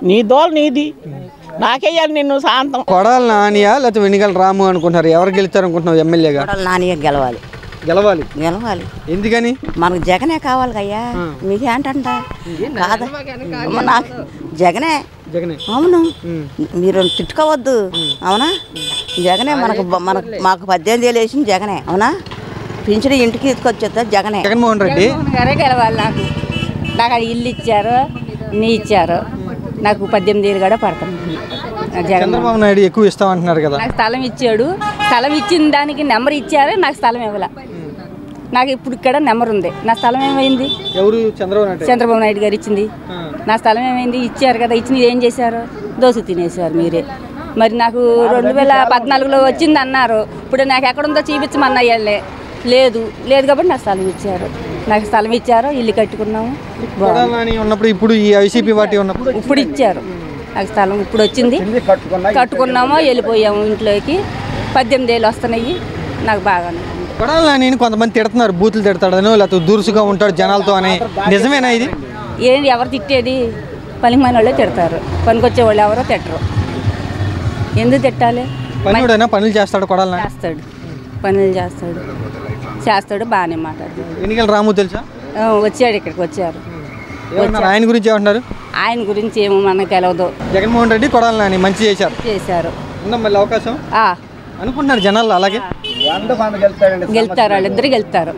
Speaker 17: నీ దోలు నీది, నాకేయాలి నిన్ను శాంతం.
Speaker 1: కొడాలి నానియా లేకపోతే వెనిగల రాము అనుకుంటున్నారు, ఎవరు గెలుస్తారు అనుకుంటున్నావు ఎమ్మెల్యేగా?
Speaker 18: నానియే గెలవాలి.
Speaker 1: గెలవాలి
Speaker 18: గెలవాలి
Speaker 1: ఎందుకని?
Speaker 18: మనకు జగనే కావాలి అయ్యా. మీకేంటంట కాదా? నాకు జగనే. అవును, మీరు తిట్టుకోవద్దు. అవునా, జగనే మాకు 18 ఏళ్ళు వేసింది జగనే. అవునా, పింఛను ఇంటికి తీసుకొచ్చేస్తా జగనే.
Speaker 1: జగన్మోహన్ రెడ్డి
Speaker 19: గారే గెలవాలి. నాకు ఇల్లు ఇచ్చారు, నీ ఇచ్చారు, నాకు 18 ఏళ్ళు కూడా పడుతుంది.
Speaker 1: చంద్రబాబు నాయుడు ఎక్కువ ఇస్తామంటున్నారు కదా.
Speaker 19: నాకు స్థలం ఇచ్చాడు, స్థలం ఇచ్చిన దానికి నెంబర్ ఇచ్చారు, నాకు స్థలం ఇవ్వాల. నాకు ఇప్పుడు ఇక్కడ నెంబర్ ఉంది, నా స్థలం ఏమైంది?
Speaker 1: ఎవరు?
Speaker 19: చంద్రబాబు నాయుడు గారు ఇచ్చింది. నా స్థలం ఏమైంది? ఇచ్చారు కదా, ఇచ్చింది ఏం చేశారు? దోశ తినేసారు మీరే. మరి నాకు 2014లో వచ్చింది అన్నారు, ఇప్పుడు నాకు ఎక్కడుందో చూపించమన్నా వెళ్ళే లేదు కాబట్టి నాకు స్థలం ఇచ్చారు. నాకు స్థలం ఇచ్చారు, ఇల్లు కట్టుకున్నాము.
Speaker 1: ఉన్నప్పుడు ఇప్పుడు ఈ వైసీపీ పార్టీ ఉన్నప్పుడు
Speaker 19: ఇప్పుడు ఇచ్చారు నాకు స్థలం, ఇప్పుడు వచ్చింది కట్టుకున్నామో వెళ్ళిపోయాము ఇంట్లోకి. 18 ఏళ్ళు వస్తున్నాయి నాకు బాగానే.
Speaker 1: కొడాలని కొంతమంది తిడుతున్నారు, బూతులు తిడతాడను లేకపోతే దురుసుగా ఉంటాడు జనాలతో అని. నిజమేనా ఇది?
Speaker 19: ఏంటి ఎవరు తిట్టేది? పనికిమైన వాళ్ళే తిడతారు, పనికొచ్చే వాళ్ళు ఎవరో తిట్టరు. ఎందుకు తిట్టాలి?
Speaker 1: పనులు చేస్తాడు కొడాలి.
Speaker 19: చేస్తాడు, పనులు చేస్తాడు బాగానే మాట్లాడుతాడు.
Speaker 1: వెనిగల రాము తెలుసా?
Speaker 19: వచ్చాడు, ఇక్కడికి వచ్చారు.
Speaker 1: ఆయన గురించి ఏమంటున్నారు?
Speaker 19: ఆయన గురించి ఏమో మనకు తెలియదు.
Speaker 1: జగన్మోహన్ రెడ్డి కొడాలని మంచి చేశారు. ఉందా మళ్ళీ అవకాశం అనుకుంటున్నారు జనాలు? అలాగే
Speaker 19: గెలుతారు, వాళ్ళిద్దరు గెలుతారు.